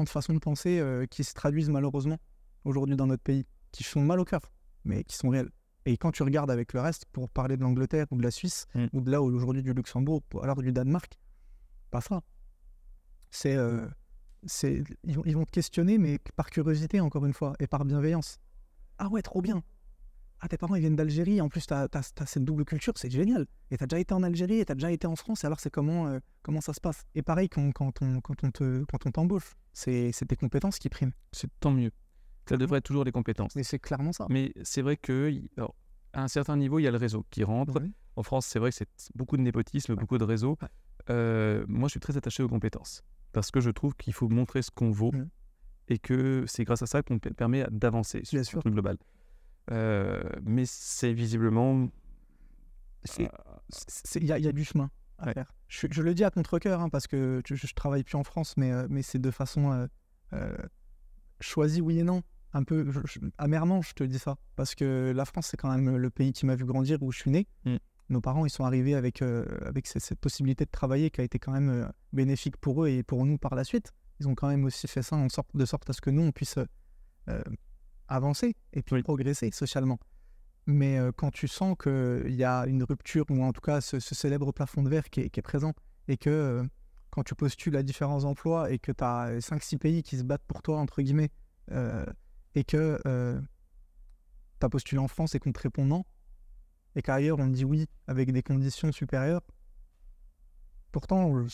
façons de penser qui se traduisent malheureusement aujourd'hui dans notre pays, qui font mal au cœur, mais qui sont réelles. Et quand tu regardes avec le reste, pour parler de l'Angleterre ou de la Suisse, ou de là aujourd'hui du Luxembourg, ou alors du Danemark, pas ça. Ils vont te questionner, mais par curiosité, encore une fois, et par bienveillance. Ah ouais, trop bien. Ah, tes parents, ils viennent d'Algérie, en plus, t'as cette double culture, c'est génial. Et t'as déjà été en Algérie, et t'as déjà été en France, et alors c'est comment ça se passe. Et pareil, quand on t'embauche, c'est tes compétences qui priment. C'est tant mieux. Ça devrait être toujours les compétences. Mais c'est clairement ça. Mais c'est vrai qu'à un certain niveau, il y a le réseau qui rentre. Oui. En France, c'est vrai que c'est beaucoup de népotisme, beaucoup de réseaux. Moi, je suis très attaché aux compétences. Parce que je trouve qu'il faut montrer ce qu'on vaut et que c'est grâce à ça qu'on permet d'avancer sur le truc global. Mais c'est visiblement... Il y a du chemin à faire. Je le dis à contre-cœur, parce que je travaille plus en France, mais c'est de façon choisie, oui et non. Un peu amèrement, je te dis ça. Parce que la France, c'est quand même le pays qui m'a vu grandir, où je suis né. Nos parents, ils sont arrivés avec cette possibilité de travailler qui a été quand même bénéfique pour eux et pour nous par la suite. Ils ont quand même aussi fait ça de sorte à ce que nous, on puisse avancer et puis progresser socialement. Mais quand tu sens qu'il y a une rupture, ou en tout cas ce célèbre plafond de verre qui est présent, et que quand tu postules à différents emplois et que tu as 5-6 pays qui se battent pour toi, entre guillemets, et que tu as postulé en France et qu'on te répond non, et qu'ailleurs on te dit oui avec des conditions supérieures. Pourtant,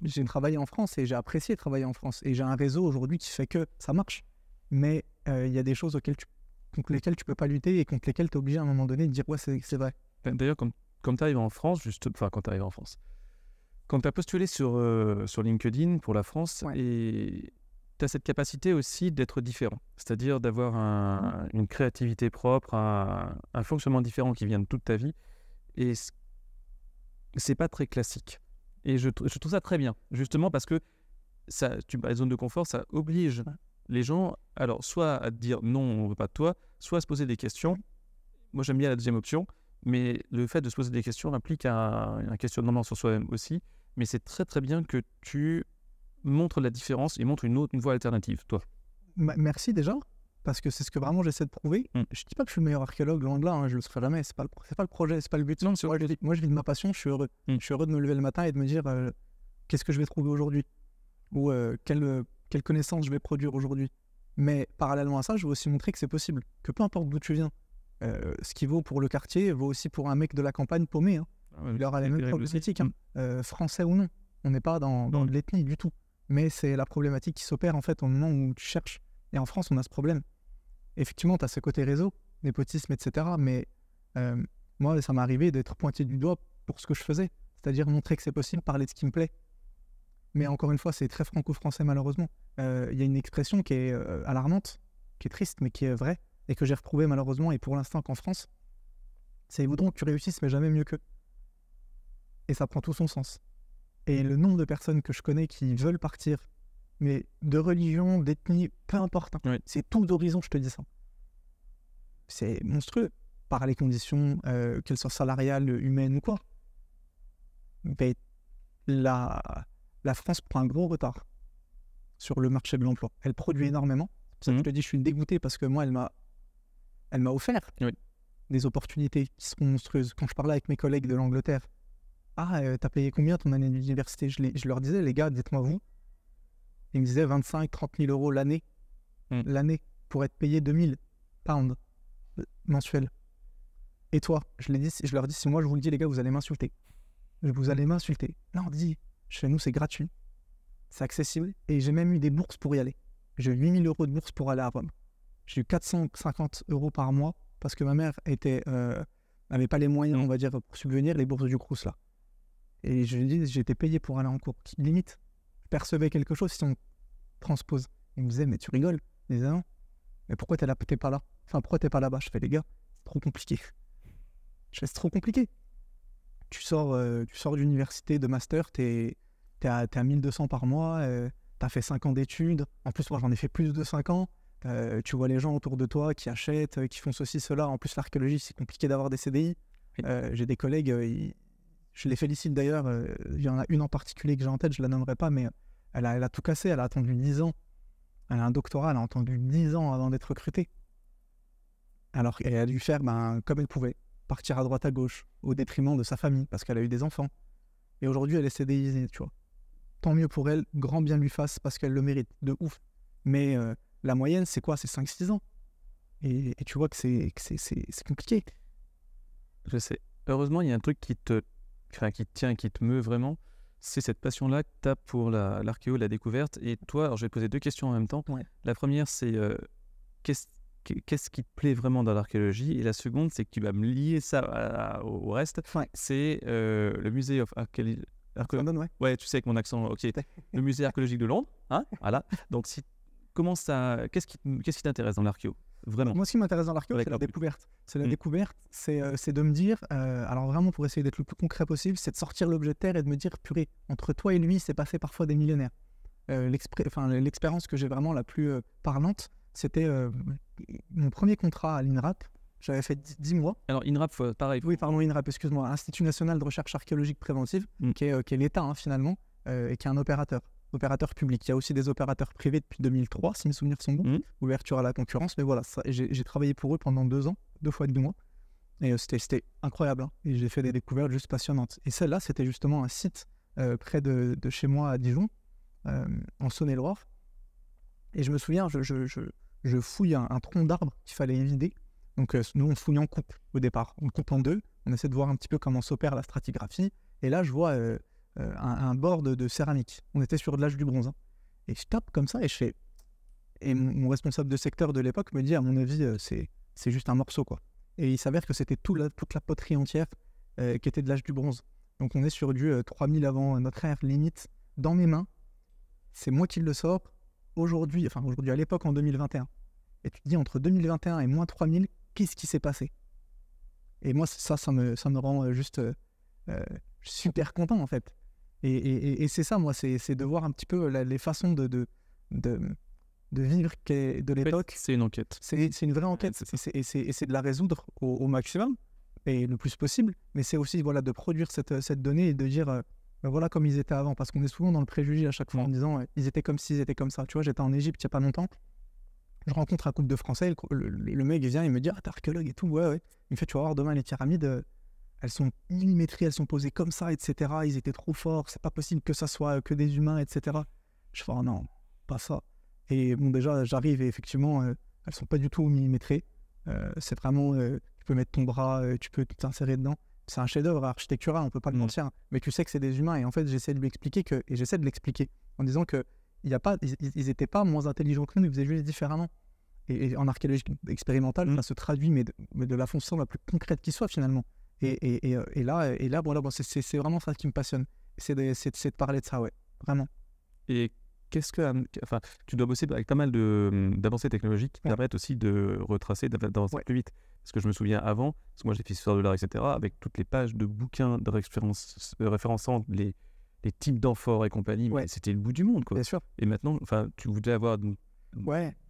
j'ai travaillé en France et j'ai apprécié travailler en France. Et j'ai un réseau aujourd'hui qui fait que ça marche. Mais il y a des choses contre lesquelles tu peux pas lutter et contre lesquelles tu es obligé à un moment donné de dire ouais, c'est vrai. D'ailleurs, quand tu arrives en France, quand tu as postulé sur LinkedIn pour la France, et tu as cette capacité aussi d'être différent. C'est-à-dire d'avoir une créativité propre, un fonctionnement différent qui vient de toute ta vie. Et c'est pas très classique. Et je trouve ça très bien, justement parce que la zone de confort, ça oblige les gens, alors soit à te dire non, on ne veut pas de toi, soit à se poser des questions. Moi, j'aime bien la deuxième option, mais le fait de se poser des questions implique un questionnement sur soi-même aussi. Mais c'est très très bien que tu montres la différence et montres une voie alternative, toi. Merci déjà, parce que c'est ce que vraiment j'essaie de prouver. Je dis pas que je suis le meilleur archéologue, loin de là, je le serai jamais, c'est pas le projet, c'est pas le but. Non, moi, je vis de ma passion, je suis heureux. Je suis heureux de me lever le matin et de me dire qu'est-ce que je vais trouver aujourd'hui, ou quelle connaissance je vais produire aujourd'hui. Mais parallèlement à ça, je veux aussi montrer que c'est possible, que peu importe d'où tu viens, ce qui vaut pour le quartier vaut aussi pour un mec de la campagne paumé. Il aura les mêmes problématiques, français ou non. On n'est pas dans de l'ethnie du tout. Mais c'est la problématique qui s'opère en fait au moment où tu cherches. Et en France, on a ce problème. Effectivement, tu as ce côté réseau, népotisme, etc. Mais moi, ça m'est arrivé d'être pointé du doigt pour ce que je faisais. C'est-à-dire montrer que c'est possible, parler de ce qui me plaît. Mais encore une fois, c'est très franco-français malheureusement. Il y a une expression qui est alarmante, qui est triste, mais qui est vraie, et que j'ai retrouvée malheureusement, et pour l'instant qu'en France, c'est « ils voudront que tu réussisses, mais jamais mieux qu'eux ». Et ça prend tout son sens. Et le nombre de personnes que je connais qui veulent partir, mais de religion, d'ethnie, peu importe, c'est tout d'horizon, je te dis ça. C'est monstrueux, par les conditions, qu'elles soient salariales, humaines ou quoi. Mais la France prend un gros retard sur le marché de l'emploi. Elle produit énormément. C'est pour ça que je te dis, je suis dégoûté parce que moi, elle m'a offert des opportunités qui seront monstrueuses. Quand je parlais avec mes collègues de l'Angleterre, t'as payé combien ton année d'université? Je leur disais, les gars, dites-moi vous. Ils me disaient 25-30 000 euros l'année. L'année, pour être payé 2000 pounds mensuels. Et toi, je leur dis, si moi je vous le dis, les gars, vous allez m'insulter. Vous allez m'insulter. Non, chez nous, c'est gratuit. C'est accessible. Et j'ai même eu des bourses pour y aller. J'ai eu 8 000 euros de bourse pour aller à Rome. j'ai eu 450 € par mois parce que ma mère n'avait pas les moyens, on va dire, pour subvenir les bourses du Crous là. Et je lui dis, j'étais payé pour aller en cours. Limite, je percevais quelque chose si on transpose. Il me disait, mais tu rigoles. Je disais, non. Mais pourquoi t'es pas là? Enfin, pourquoi t'es pas là-bas? Je fais, les gars, c'est trop compliqué. Je fais, c'est trop compliqué. Tu sors d'université, de master, t'es à 1200 par mois, t'as fait 5 ans d'études. En plus, moi, j'en ai fait plus de 5 ans. Tu vois les gens autour de toi qui achètent, qui font ceci, cela. En plus, l'archéologie, c'est compliqué d'avoir des CDI. J'ai des collègues, je les félicite d'ailleurs. Il y en a une en particulier que j'ai en tête, je la nommerai pas, mais elle a tout cassé. Elle a attendu 10 ans. Elle a un doctorat, elle a attendu 10 ans avant d'être recrutée. Alors qu'elle a dû faire comme elle pouvait, partir à droite à gauche, au détriment de sa famille, parce qu'elle a eu des enfants. Et aujourd'hui, elle est CDI, tu vois. Tant mieux pour elle, grand bien lui fasse, parce qu'elle le mérite, de ouf. Mais la moyenne, c'est quoi? C'est 5-6 ans. Et tu vois que c'est compliqué. Je sais. Heureusement, il y a un truc qui te tient, qui te meut vraiment, c'est cette passion-là que tu as pour l'archéo, la découverte. Et toi, alors je vais te poser 2 questions en même temps. Ouais. La première, c'est qu'est-ce qui te plaît vraiment dans l'archéologie? Et la seconde, c'est que tu vas me lier ça au reste. Ouais. C'est le musée of Archaeology. Ouais, tu sais, avec mon accent, ok. Le musée archéologique de Londres, hein, voilà. Donc, qu'est-ce qui t'intéresse dans l'archéo? Vraiment. Moi, ce qui m'intéresse dans l'archéo, c'est la découverte. C'est la découverte, c'est de me dire, alors vraiment pour essayer d'être le plus concret possible, c'est de sortir l'objet de terre et de me dire, purée, entre toi et lui, c'est passé parfois des millénaires. L'expérience que j'ai vraiment la plus parlante, c'était mon premier contrat à l'INRAP. J'avais fait 10 mois. Alors INRAP, pareil. Oui, pardon, INRAP, excuse-moi. Institut National de Recherche Archéologique Préventive, qui est l'État finalement, et qui est un opérateur public. Il y a aussi des opérateurs privés depuis 2003, si mes souvenirs sont bons, ouverture à la concurrence. Mais voilà, j'ai travaillé pour eux pendant 2 ans, 2 fois 2 mois. Et c'était incroyable. Et j'ai fait des découvertes juste passionnantes. Et celle-là, c'était justement un site près de chez moi à Dijon, en Saône-et-Loire. Et je me souviens, je fouille un tronc d'arbre qu'il fallait vider. Donc nous, on fouille en coupe au départ. On coupe en 2. On essaie de voir un petit peu comment s'opère la stratigraphie. Et là, je vois un bord de céramique. On était sur de l'âge du bronze. Et je tape comme ça et je fais... Et mon responsable de secteur de l'époque me dit, à mon avis, c'est juste un morceau, quoi. Et il s'avère que c'était toute la poterie entière qui était de l'âge du bronze. Donc on est sur du 3000 avant notre ère, limite. Dans mes mains, c'est moi qui le sors. Aujourd'hui, à l'époque, en 2021. Et tu te dis, entre 2021 et moins 3000, qu'est-ce qui s'est passé? Et moi, ça me rend juste super content, en fait. Et c'est ça, moi, c'est de voir un petit peu les façons de vivre de l'époque. C'est une enquête. C'est une vraie enquête. Et c'est de la résoudre au maximum, et le plus possible. Mais c'est aussi de produire cette donnée et de dire... voilà comme ils étaient avant, parce qu'on est souvent dans le préjugé à chaque fois en disant ils étaient comme ci, ils étaient comme ça. Tu vois, j'étais en Égypte il n'y a pas longtemps, je rencontre un couple de Français, le mec il vient, il me dit, ah t'es archéologue et tout, ouais. Il me fait, tu vas voir demain les pyramides, elles sont millimétrées, elles sont posées comme ça, etc. Ils étaient trop forts, c'est pas possible que ça soit que des humains, etc. Je fais, oh non, pas ça. Et bon, déjà j'arrive et effectivement elles sont pas du tout millimétrées, c'est vraiment, tu peux mettre ton bras, tu peux t'insérer dedans. C'est un chef-d'œuvre architectural, on peut pas le mentir, mais tu sais que c'est des humains. Et en fait, j'essaie de lui expliquer et j'essaie de l'expliquer en disant que ils n'étaient pas moins intelligents que nous, ils faisaient juste différemment. Et en archéologie expérimentale, ça se traduit, mais de la façon la plus concrète qui soit finalement. Et là, c'est vraiment ça qui me passionne. C'est de parler de ça, ouais, vraiment. Et tu dois bosser avec pas mal d'avancées technologiques qui permettent aussi de retracer, d'avancer plus vite. Parce que je me souviens avant, parce que moi j'ai fait histoire de l'art, etc., avec toutes les pages de bouquins référençant les types d'amphores et compagnie, mais c'était le bout du monde, quoi. Bien sûr. Et maintenant, tu voudrais avoir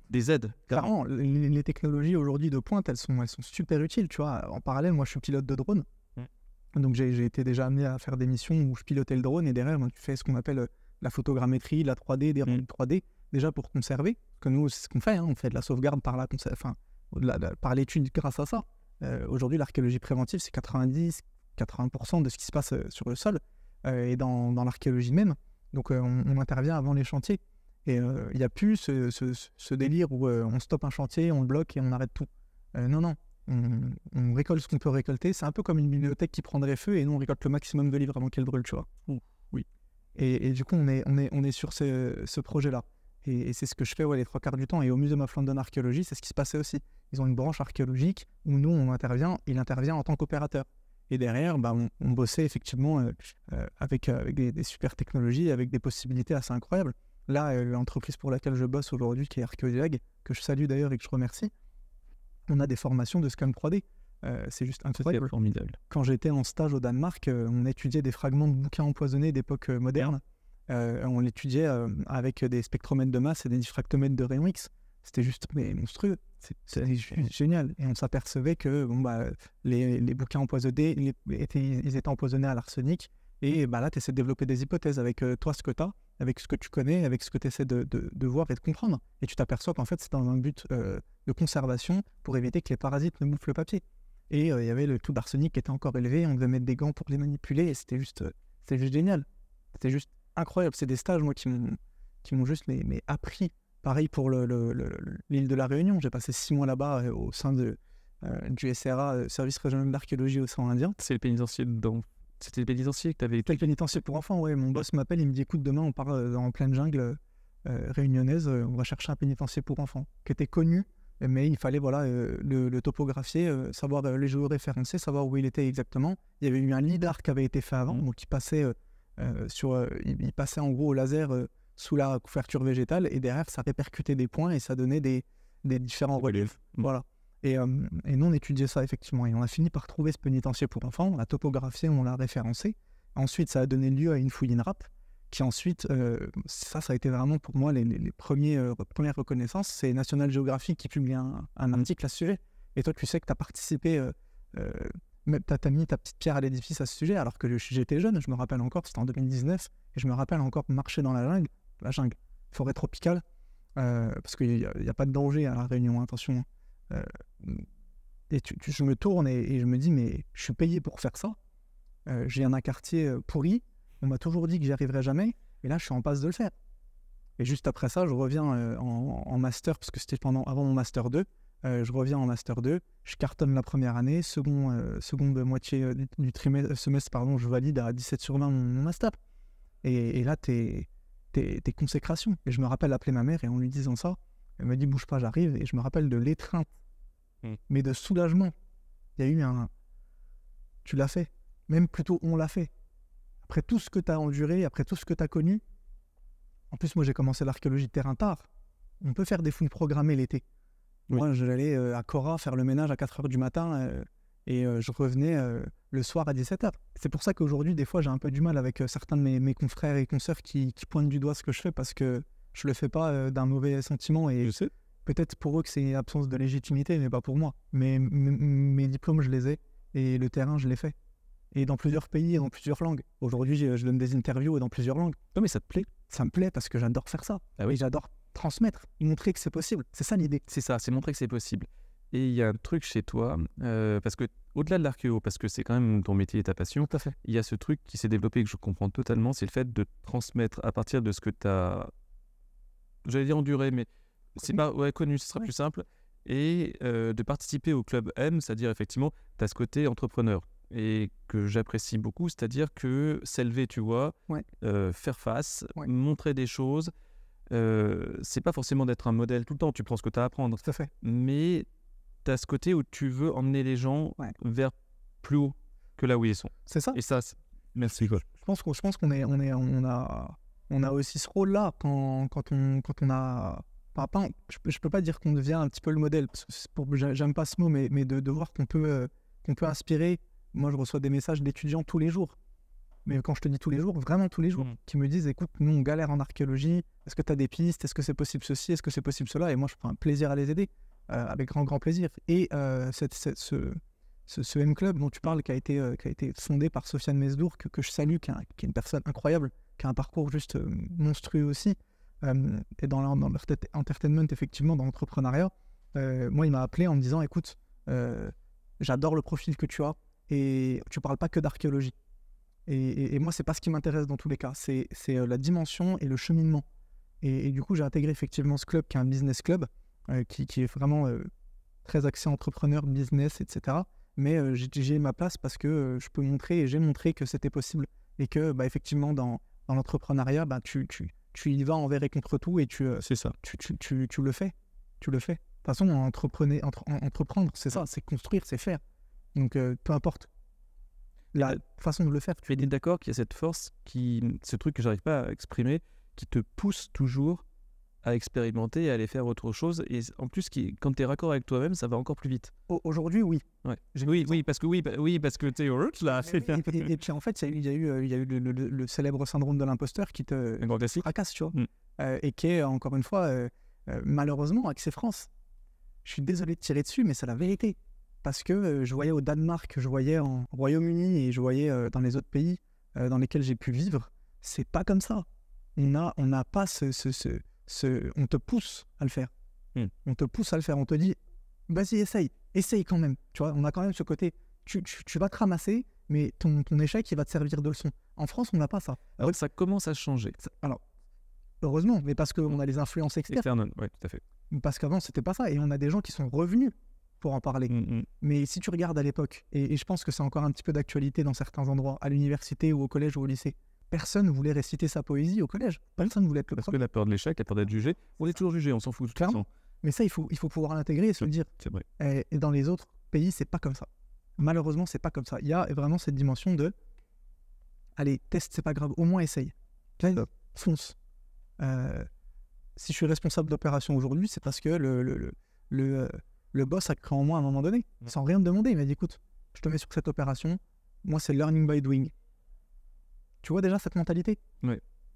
des aides. Clairement, les technologies aujourd'hui de pointe, elles sont super utiles, tu vois. En parallèle, moi je suis pilote de drone. Donc j'ai été déjà amené à faire des missions où je pilotais le drone, et derrière, tu fais ce qu'on appelle la photogrammétrie, la 3D, des rendus 3D, déjà pour conserver. Que nous, c'est ce qu'on fait, on fait de la sauvegarde par l'étude grâce à ça. Aujourd'hui, l'archéologie préventive, c'est 90-80% de ce qui se passe sur le sol et dans l'archéologie même. Donc on intervient avant les chantiers. Et il n'y a plus ce délire où on stoppe un chantier, on le bloque et on arrête tout. Non. On récolte ce qu'on peut récolter. C'est un peu comme une bibliothèque qui prendrait feu et nous, on récolte le maximum de livres avant qu'elle brûle, tu vois. Oui. Et du coup, on est sur ce projet-là. Et c'est ce que je fais les 3 quarts du temps. Et au Museum of London Archaeology, c'est ce qui se passait aussi. Ils ont une branche archéologique où nous, il intervient en tant qu'opérateur. Et derrière, on bossait effectivement avec des super technologies, avec des possibilités assez incroyables. Là, l'entreprise pour laquelle je bosse aujourd'hui, qui est Archéodiag, que je salue d'ailleurs et que je remercie, on a des formations de scan 3D. C'est juste incroyable. C'est formidable. Quand j'étais en stage au Danemark, on étudiait des fragments de bouquins empoisonnés d'époque moderne. On l'étudiait avec des spectromètres de masse et des diffractomètres de rayons X. C'était juste monstrueux. C'est génial. Et on s'apercevait que les bouquins empoisonnés, ils étaient empoisonnés à l'arsenic. Et là, tu essaies de développer des hypothèses avec toi, ce que tu as, avec ce que tu connais, avec ce que tu essaies de voir et de comprendre. Et tu t'aperçois qu'en fait, c'est dans un but de conservation pour éviter que les parasites ne bouffent le papier. Et il y avait le taux d'arsenic qui était encore élevé. On devait mettre des gants pour les manipuler. Et c'était juste génial. C'était juste incroyable. C'est des stages, moi, qui m'ont juste appris. Pareil pour l'île de la Réunion. J'ai passé 6 mois là-bas au sein du SRA, Service régional d'archéologie océan Indien. C'est le pénitencier C'était le pénitencier que tu avais C'était le pénitencier pour enfants, ouais. Mon boss m'appelle, il me dit écoute, demain on part en pleine jungle réunionnaise, on va chercher un pénitencier pour enfants, qui était connu, mais il fallait le topographier, savoir les géoréférencer, savoir où il était exactement. Il y avait eu un lidar qui avait été fait avant, donc il passait il passait en gros au laser sous la couverture végétale, et derrière ça répercutait des points et ça donnait des différents reliefs. Voilà. Et nous, on étudiait ça, effectivement. Et on a fini par trouver ce pénitencier pour enfants. On l'a topographié, on l'a référencé. Ensuite, ça a donné lieu à une fouille INRAP, qui ensuite, ça a été vraiment pour moi les premières reconnaissances. C'est National Geographic qui publie un article à ce sujet. Et toi, tu sais que tu as participé, tu as mis ta petite pierre à l'édifice à ce sujet, alors que j'étais jeune, je me rappelle encore, c'était en 2019. Et je me rappelle encore marcher dans la jungle, forêt tropicale, parce qu'il n'y a pas de danger à La Réunion, attention. Et je me tourne et je me dis mais je suis payé pour faire ça, j'ai un quartier pourri, on m'a toujours dit que j'y arriverais jamais, et là je suis en passe de le faire. Et juste après ça je reviens en master, parce que c'était avant mon master 2, je reviens en master 2, je cartonne la première année, seconde moitié du semestre, je valide à 17 sur 20 mon master, et là t'es consécration. Et je me rappelle appeler ma mère et en lui disant ça, elle me dit bouge pas, j'arrive. Et je me rappelle de l'étreinte, mais de soulagement. Il y a eu tu l'as fait, même plutôt on l'a fait. Après tout ce que tu as enduré, après tout ce que tu as connu. En plus, moi j'ai commencé l'archéologie de terrain tard. On peut faire des fouilles programmées l'été. Oui. Moi j'allais à Cora faire le ménage à 4h du matin et je revenais le soir à 17h. C'est pour ça qu'aujourd'hui, des fois, j'ai un peu du mal avec certains de mes confrères et consoeurs qui pointent du doigt ce que je fais, parce que je le fais pas d'un mauvais sentiment, et peut-être pour eux que c'est une absence de légitimité, mais pas pour moi. Mais mes diplômes, je les ai, et le terrain, je l'ai fait. Et dans plusieurs pays et dans plusieurs langues. Aujourd'hui, je donne des interviews dans plusieurs langues. Non, mais ça te plaît? Ça me plaît parce que j'adore faire ça. Ah oui. Et j'adore transmettre, montrer que c'est possible. C'est ça l'idée. C'est ça, c'est montrer que c'est possible. Et il y a un truc chez toi, parce que au-delà de l'archéo, parce que c'est quand même ton métier et ta passion, tout à fait. Il y a ce truc qui s'est développé que je comprends totalement, c'est le fait de transmettre à partir de ce que tu as, j'allais dire enduré, mais c'est pas connu, ce sera plus simple, et de participer au club M, c'est-à-dire effectivement, tu as ce côté entrepreneur, et que j'apprécie beaucoup, c'est-à-dire que s'élever, tu vois, faire face, montrer des choses, c'est pas forcément d'être un modèle tout le temps, tu prends ce que tu as à apprendre, tout à fait. Mais tu as ce côté où tu veux emmener les gens vers plus haut que là où ils sont. C'est ça. Et ça, merci quoi. Je pense qu'on a aussi ce rôle-là quand on a... je peux pas dire qu'on devient un petit peu le modèle, parce que j'aime pas ce mot, mais de voir qu'on peut inspirer. Moi, je reçois des messages d'étudiants tous les jours. Mais quand je te dis tous les jours, vraiment tous les jours, qui me disent écoute, nous on galère en archéologie, est-ce que tu as des pistes, est-ce que c'est possible ceci, est-ce que c'est possible cela, et moi je prends un plaisir à les aider, avec grand plaisir. Et ce M-Club dont tu parles, qui a été fondé par Sofiane Mesdour, que je salue, qui est une personne incroyable, qui a un parcours juste monstrueux aussi, et dans l'entertainment, effectivement, dans l'entrepreneuriat, moi il m'a appelé en me disant écoute, j'adore le profil que tu as, et tu parles pas que d'archéologie. Et moi, c'est pas ce qui m'intéresse dans tous les cas. C'est la dimension et le cheminement. Et du coup, j'ai intégré effectivement ce club qui est un business club, qui est vraiment très axé entrepreneur, business, etc. Mais j'ai ma place parce que j'ai montré que c'était possible. Et que, effectivement, dans l'entrepreneuriat, tu tu y vas envers et contre tout et C'est ça. tu le fais. Tu le fais. De toute façon, entreprendre, c'est ça, c'est construire, c'est faire. Donc, peu importe la façon de le faire. Tu es d'accord qu'il y a cette force, ce truc que j'arrive pas à exprimer, qui te pousse toujours à expérimenter et à aller faire autre chose. Et en plus, quand tu es raccord avec toi-même, ça va encore plus vite. Aujourd'hui, oui. Ouais. Oui, parce que tu es heureux là. Et puis en fait, il y a eu le célèbre syndrome de l'imposteur qui te fracasse, tu vois. Et qui est, encore une fois, malheureusement, Accès France. Je suis désolé de tirer dessus, mais c'est la vérité. Parce que je voyais au Danemark, je voyais en Royaume-Uni et je voyais dans les autres pays dans lesquels j'ai pu vivre, c'est pas comme ça. On n'a pas on te pousse à le faire. On te pousse à le faire. On te dit, vas-y, essaye quand même. Tu vois, on a quand même ce côté, tu vas te ramasser, mais ton échec, il va te servir de leçon. En France, on n'a pas ça. Alors, ça commence à changer. Alors, heureusement, mais parce qu'on a les influences externes. Oui, tout à fait. Parce qu'avant, c'était pas ça. Et on a des gens qui sont revenus pour en parler. Mais si tu regardes à l'époque, et je pense que c'est encore un petit peu d'actualité dans certains endroits, à l'université ou au collège ou au lycée, personne ne voulait réciter sa poésie au collège. Personne ne voulait être le prof. Parce que la peur de l'échec, la peur d'être jugé, on est toujours jugé, on s'en fout de toute façon. Mais ça, il faut pouvoir l'intégrer et se le dire. C'est vrai. Et dans les autres pays, c'est pas comme ça. Malheureusement, c'est pas comme ça. Il y a vraiment cette dimension de allez, teste, c'est pas grave, au moins essaye. Fonce. Si je suis responsable d'opération aujourd'hui, c'est parce que le boss a cru en moi à un moment donné, sans rien me demander. Il m'a dit, écoute, je te mets sur cette opération, moi c'est learning by doing. Tu vois déjà cette mentalité.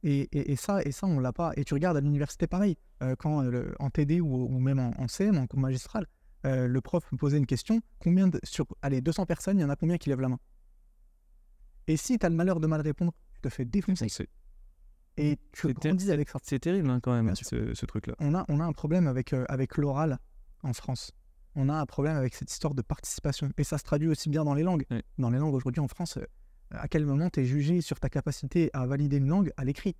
Et ça, on l'a pas. Et tu regardes à l'université pareil, quand en TD ou même en CM, en cours magistral, le prof me posait une question, sur 200 personnes, il y en a combien qui lèvent la main? Et si tu as le malheur de mal répondre, tu te fais défoncer. Et tu grandis avec ça. C'est terrible quand même, ce truc-là. On a un problème avec l'oral en France. On a un problème avec cette histoire de participation. Et ça se traduit aussi bien dans les langues. Dans les langues aujourd'hui en France, à quel moment tu es jugé sur ta capacité à valider une langue à l'écrit?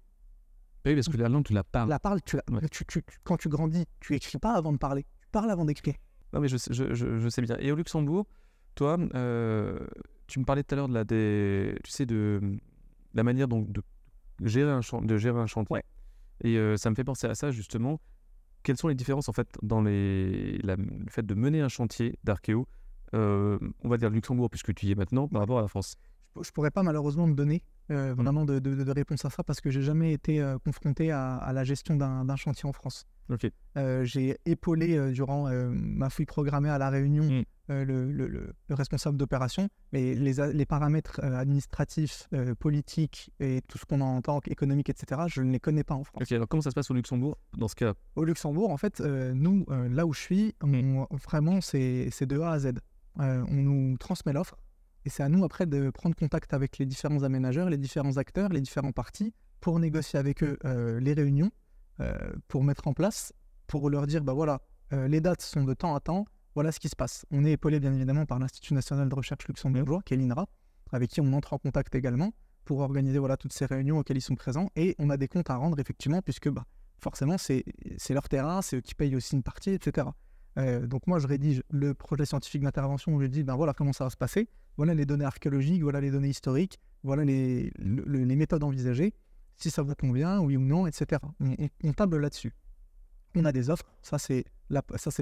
Oui, parce que la langue, tu la parles. Quand tu grandis, tu écris pas avant de parler. Tu parles avant d'écrire. Non, mais je sais bien. Et au Luxembourg, toi, tu me parlais tout à l'heure de la manière donc, de gérer un chantier. Et ça me fait penser à ça, justement. Quelles sont les différences, en fait, dans le fait de mener un chantier d'archéo, on va dire Luxembourg, puisque tu y es maintenant, par rapport à la France? Je pourrais pas malheureusement te donner vraiment de réponse à ça parce que j'ai jamais été confronté à la gestion d'un chantier en France. J'ai épaulé durant ma fouille programmée à La Réunion le responsable d'opération, mais les paramètres administratifs, politiques et tout ce qu'on entend économique, etc., je ne les connais pas en France. Alors comment ça se passe au Luxembourg dans ce cas? Au Luxembourg, en fait, nous, là où je suis, vraiment, c'est de A à Z. On nous transmet l'offre. Et c'est à nous après de prendre contact avec les différents aménageurs, les différents acteurs, les différents partis pour négocier avec eux les réunions, pour mettre en place, pour leur dire, bah voilà, les dates sont de temps à temps, voilà ce qui se passe. On est épaulé bien évidemment par l'Institut national de recherche luxembourgeois, qui est l'INRA, avec qui on entre en contact également pour organiser toutes ces réunions auxquelles ils sont présents. Et on a des comptes à rendre effectivement, puisque forcément c'est leur terrain, c'est eux qui payent aussi une partie, etc. Donc moi je rédige le projet scientifique d'intervention où je dis voilà comment ça va se passer, voilà les données archéologiques, voilà les données historiques, voilà les méthodes envisagées, si ça vous convient, oui ou non, etc. On table là-dessus. On a des offres, ça c'est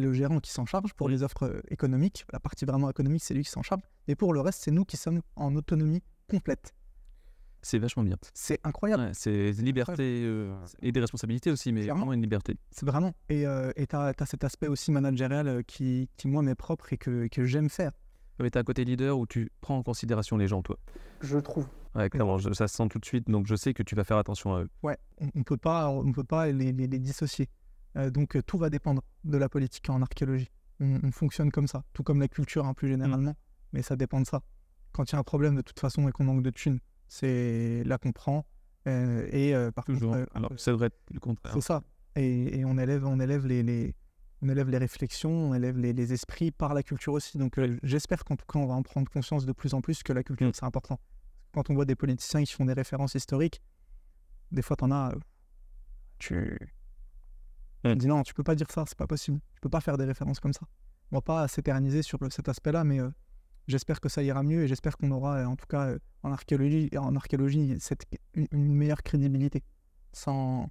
le gérant qui s'en charge pour les offres économiques, la partie vraiment économique c'est lui qui s'en charge, et pour le reste c'est nous qui sommes en autonomie complète. C'est vachement bien. C'est incroyable. C'est liberté et des responsabilités aussi, mais vraiment une liberté. C'est vraiment. Et t'as cet aspect aussi managérial qui moi m'est propre et que j'aime faire. Mais t'as un côté leader où tu prends en considération les gens, toi. Je trouve. Ouais, clairement, ça se sent tout de suite, donc je sais que tu vas faire attention à eux. Ouais, on peut pas les dissocier. Donc tout va dépendre de la politique en archéologie. On fonctionne comme ça, tout comme la culture plus généralement, mais ça dépend de ça. Quand il y a un problème de toute façon et qu'on manque de thunes, c'est là qu'on prend. Par toujours. contre, alors ça devrait être le contraire. C'est ça. Et on élève les réflexions, on élève les esprits par la culture aussi. Donc j'espère qu'en tout cas on va en prendre conscience de plus en plus que la culture c'est important. Quand on voit des politiciens qui font des références historiques, des fois t'en as, tu dis non, tu peux pas dire ça, c'est pas possible. Tu peux pas faire des références comme ça. On va pas s'éterniser sur cet aspect-là, mais j'espère que ça ira mieux et j'espère qu'on aura en tout cas en archéologie une meilleure crédibilité. Sans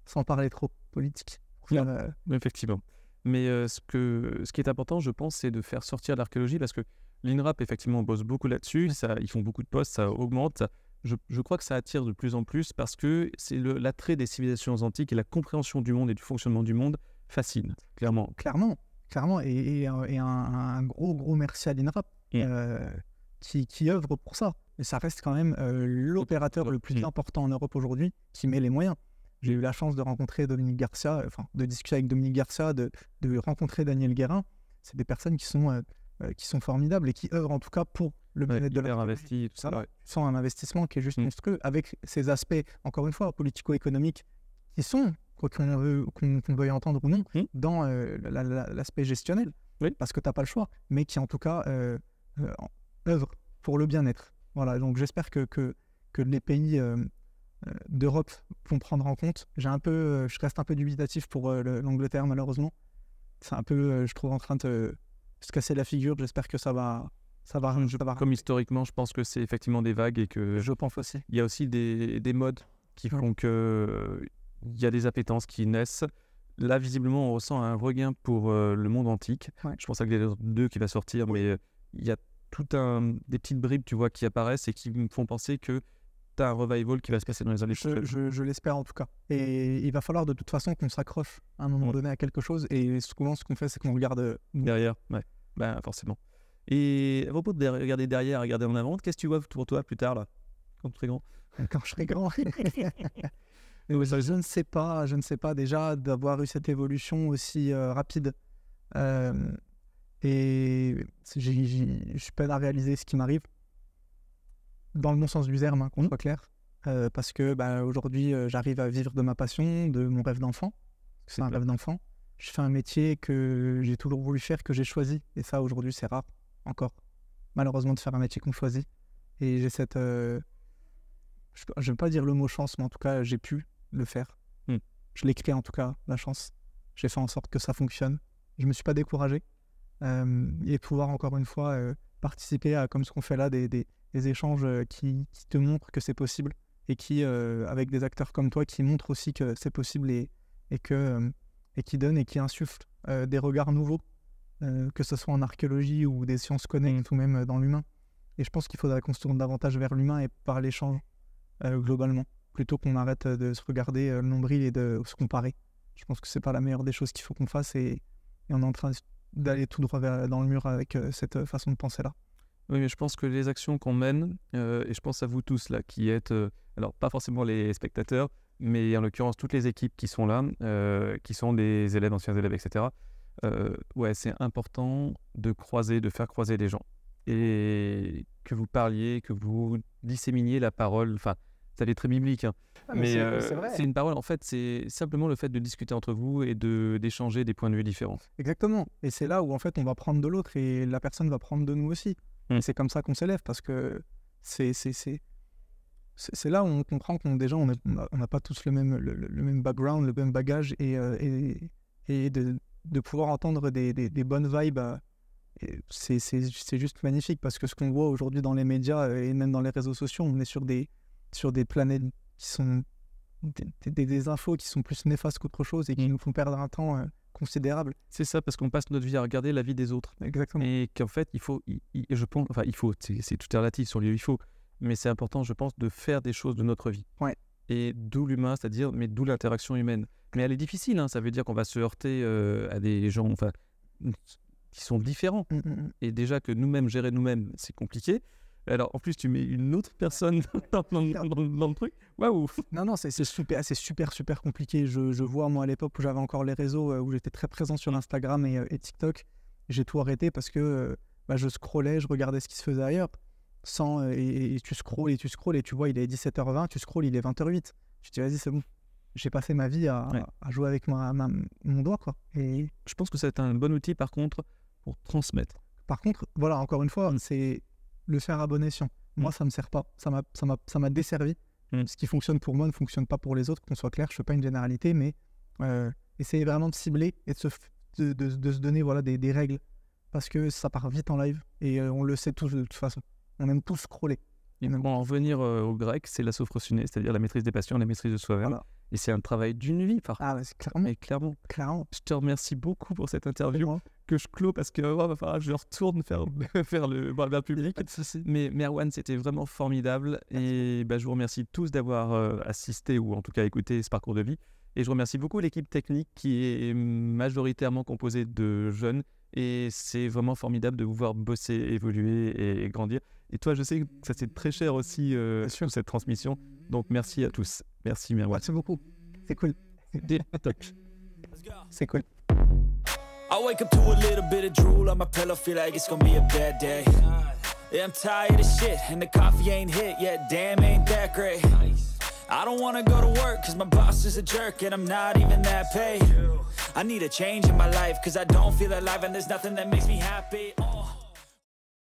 sans parler trop politique. Pour faire, Effectivement. Mais ce qui est important, je pense, c'est de faire sortir l'archéologie parce que l'INRAP, effectivement, bosse beaucoup là-dessus. Ils font beaucoup de postes, ça augmente. Je crois que ça attire de plus en plus parce que c'est l'attrait des civilisations antiques et la compréhension du monde et du fonctionnement du monde fascine, clairement. Clairement. Et un gros merci à l'INRAP qui œuvre pour ça. Et ça reste quand même l'opérateur le plus important en Europe aujourd'hui qui met les moyens. J'ai eu la chance de rencontrer Dominique Garcia, de discuter avec Dominique Garcia, de rencontrer Daniel Guérin. C'est des personnes qui sont formidables et qui œuvrent en tout cas pour le bien-être de la investi, tout ça. Ouais. Tu sens un investissement qui est juste monstrueux avec ces aspects, encore une fois, politico-économiques qui sont, qu'on veuille entendre ou non, dans l'aspect gestionnel, parce que tu n'as pas le choix, mais qui en tout cas œuvrent pour le bien-être. Voilà, donc j'espère que les pays d'Europe vont prendre en compte. Je reste un peu dubitatif pour l'Angleterre, malheureusement. C'est un peu, je trouve, en train de se casser la figure. J'espère que ça va. Comme historiquement, je pense que c'est effectivement des vagues et que je pense aussi. Il y a aussi des modes qui font que il y a des appétences qui naissent. Là, visiblement, on ressent un regain pour le monde antique. Ouais. Je pense à Gladiator 2 qui va sortir, mais il y a des petites bribes, tu vois, qui apparaissent et qui me font penser que tu as un revival qui va se passer dans les années prochaines. Je l'espère en tout cas. Et il va falloir de toute façon qu'on s'accroche à un moment donné à quelque chose. Et souvent, ce qu'on fait, c'est qu'on regarde derrière. Ouais. Ben, forcément. Et à propos de regarder derrière, regarder en avant, qu'est-ce que tu vois pour toi plus tard, là, quand tu seras grand? Quand je serai grand je ne sais pas déjà d'avoir eu cette évolution aussi rapide. Et je peine à réaliser ce qui m'arrive. Dans le bon sens du terme, qu'on soit clair. Parce que aujourd'hui, j'arrive à vivre de ma passion, de mon rêve d'enfant. C'est un rêve d'enfant. Je fais un métier que j'ai toujours voulu faire, que j'ai choisi. Et ça, aujourd'hui, c'est rare, encore. Malheureusement, de faire un métier qu'on choisit. Et j'ai cette... je ne vais pas dire le mot chance, mais en tout cas, j'ai pu le faire. Je l'ai créé, en tout cas, la chance. J'ai fait en sorte que ça fonctionne. Je ne me suis pas découragé. Et pouvoir, encore une fois, participer à, comme ce qu'on fait là, des échanges qui te montrent que c'est possible et qui, avec des acteurs comme toi, qui montrent aussi que c'est possible et qui donnent et qui insufflent des regards nouveaux, que ce soit en archéologie ou des sciences connexes ou même dans l'humain. Et je pense qu'il faudrait qu'on se tourne davantage vers l'humain et par l'échange globalement, plutôt qu'on arrête de se regarder le nombril et de se comparer. Je pense que c'est pas la meilleure des choses qu'il faut qu'on fasse et on est en train d'aller tout droit dans le mur avec cette façon de penser là. Oui, mais je pense que les actions qu'on mène, et je pense à vous tous là, qui êtes, alors pas forcément les spectateurs, mais en l'occurrence toutes les équipes qui sont là, qui sont des élèves, anciens élèves, etc. C'est important de faire croiser les gens. Et que vous parliez, que vous disséminiez la parole, enfin, ça est très biblique, hein. Mais c'est une parole, en fait, c'est simplement le fait de discuter entre vous et d'échanger des points de vue différents. Exactement. Et c'est là où, en fait, on va prendre de l'autre et la personne va prendre de nous aussi. Et c'est comme ça qu'on s'élève, parce que c'est là où on comprend qu'on n'a pas tous le même background, le même bagage, et de pouvoir entendre des bonnes vibes, c'est juste magnifique, parce que ce qu'on voit aujourd'hui dans les médias et même dans les réseaux sociaux, on est sur des planètes qui sont des infos qui sont plus néfastes qu'autre chose et qui nous font perdre un temps considérable. C'est ça, parce qu'on passe notre vie à regarder la vie des autres. Exactement. Et qu'en fait, c'est tout est relatif sur il faut, mais c'est important, je pense, de faire des choses de notre vie. Ouais. Et d'où l'humain, c'est-à-dire, mais d'où l'interaction humaine. Mais elle est difficile, hein, ça veut dire qu'on va se heurter à des gens qui sont différents. Et déjà que nous-mêmes, gérer nous-mêmes, c'est compliqué. Alors, en plus, tu mets une autre personne dans le truc. Waouh! Non, c'est super compliqué. Je vois, moi, à l'époque où j'avais encore les réseaux, où j'étais très présent sur Instagram et TikTok, j'ai tout arrêté parce que je scrollais, je regardais ce qui se faisait ailleurs. Et tu scrolles et tu vois, il est 17h20, tu scrolles, il est 20h08. Tu te dis, vas-y, c'est bon. J'ai passé ma vie à jouer avec mon doigt, quoi. Et je pense que c'est un bon outil, par contre, pour transmettre. Par contre, voilà, encore une fois, c'est le faire à bon escient. Moi, ça me sert pas. Ça m'a desservi. Ce qui fonctionne pour moi ne fonctionne pas pour les autres, qu'on soit clair. Je fais pas une généralité, mais essayer vraiment de cibler et de se donner des règles, parce que ça part vite en live et on le sait tous de toute façon. On aime tous scroller. Et pour en revenir au grec, c'est la sophrosyné, c'est-à-dire la maîtrise des passions, la maîtrise de soi-même. Voilà. Et c'est un travail d'une vie, Ah ouais, c'est clairement. mais clairement. Clairement. Je te remercie beaucoup pour cette interview Vraiment. que je clôt parce que va falloir que je retourne faire, faire le barbare public. Pas de souci. Mais Merwan, c'était vraiment formidable et je vous remercie tous d'avoir assisté ou en tout cas écouté ce parcours de vie. Et je remercie beaucoup l'équipe technique qui est majoritairement composée de jeunes et c'est vraiment formidable de vous voir bosser, évoluer et grandir. Et toi, je sais que ça c'est très cher aussi sûr. cette transmission. Donc merci à tous. Merci Merwan. Merci beaucoup. C'est cool. Top. C'est cool. I wake up to a little bit of drool on my pillow, feel like it's gonna be a bad day. Yeah, I'm tired of shit, and the coffee ain't hit yet, damn, ain't that great. I don't wanna go to work, cause my boss is a jerk, and I'm not even that paid. I need a change in my life, cause I don't feel alive, and there's nothing that makes me happy.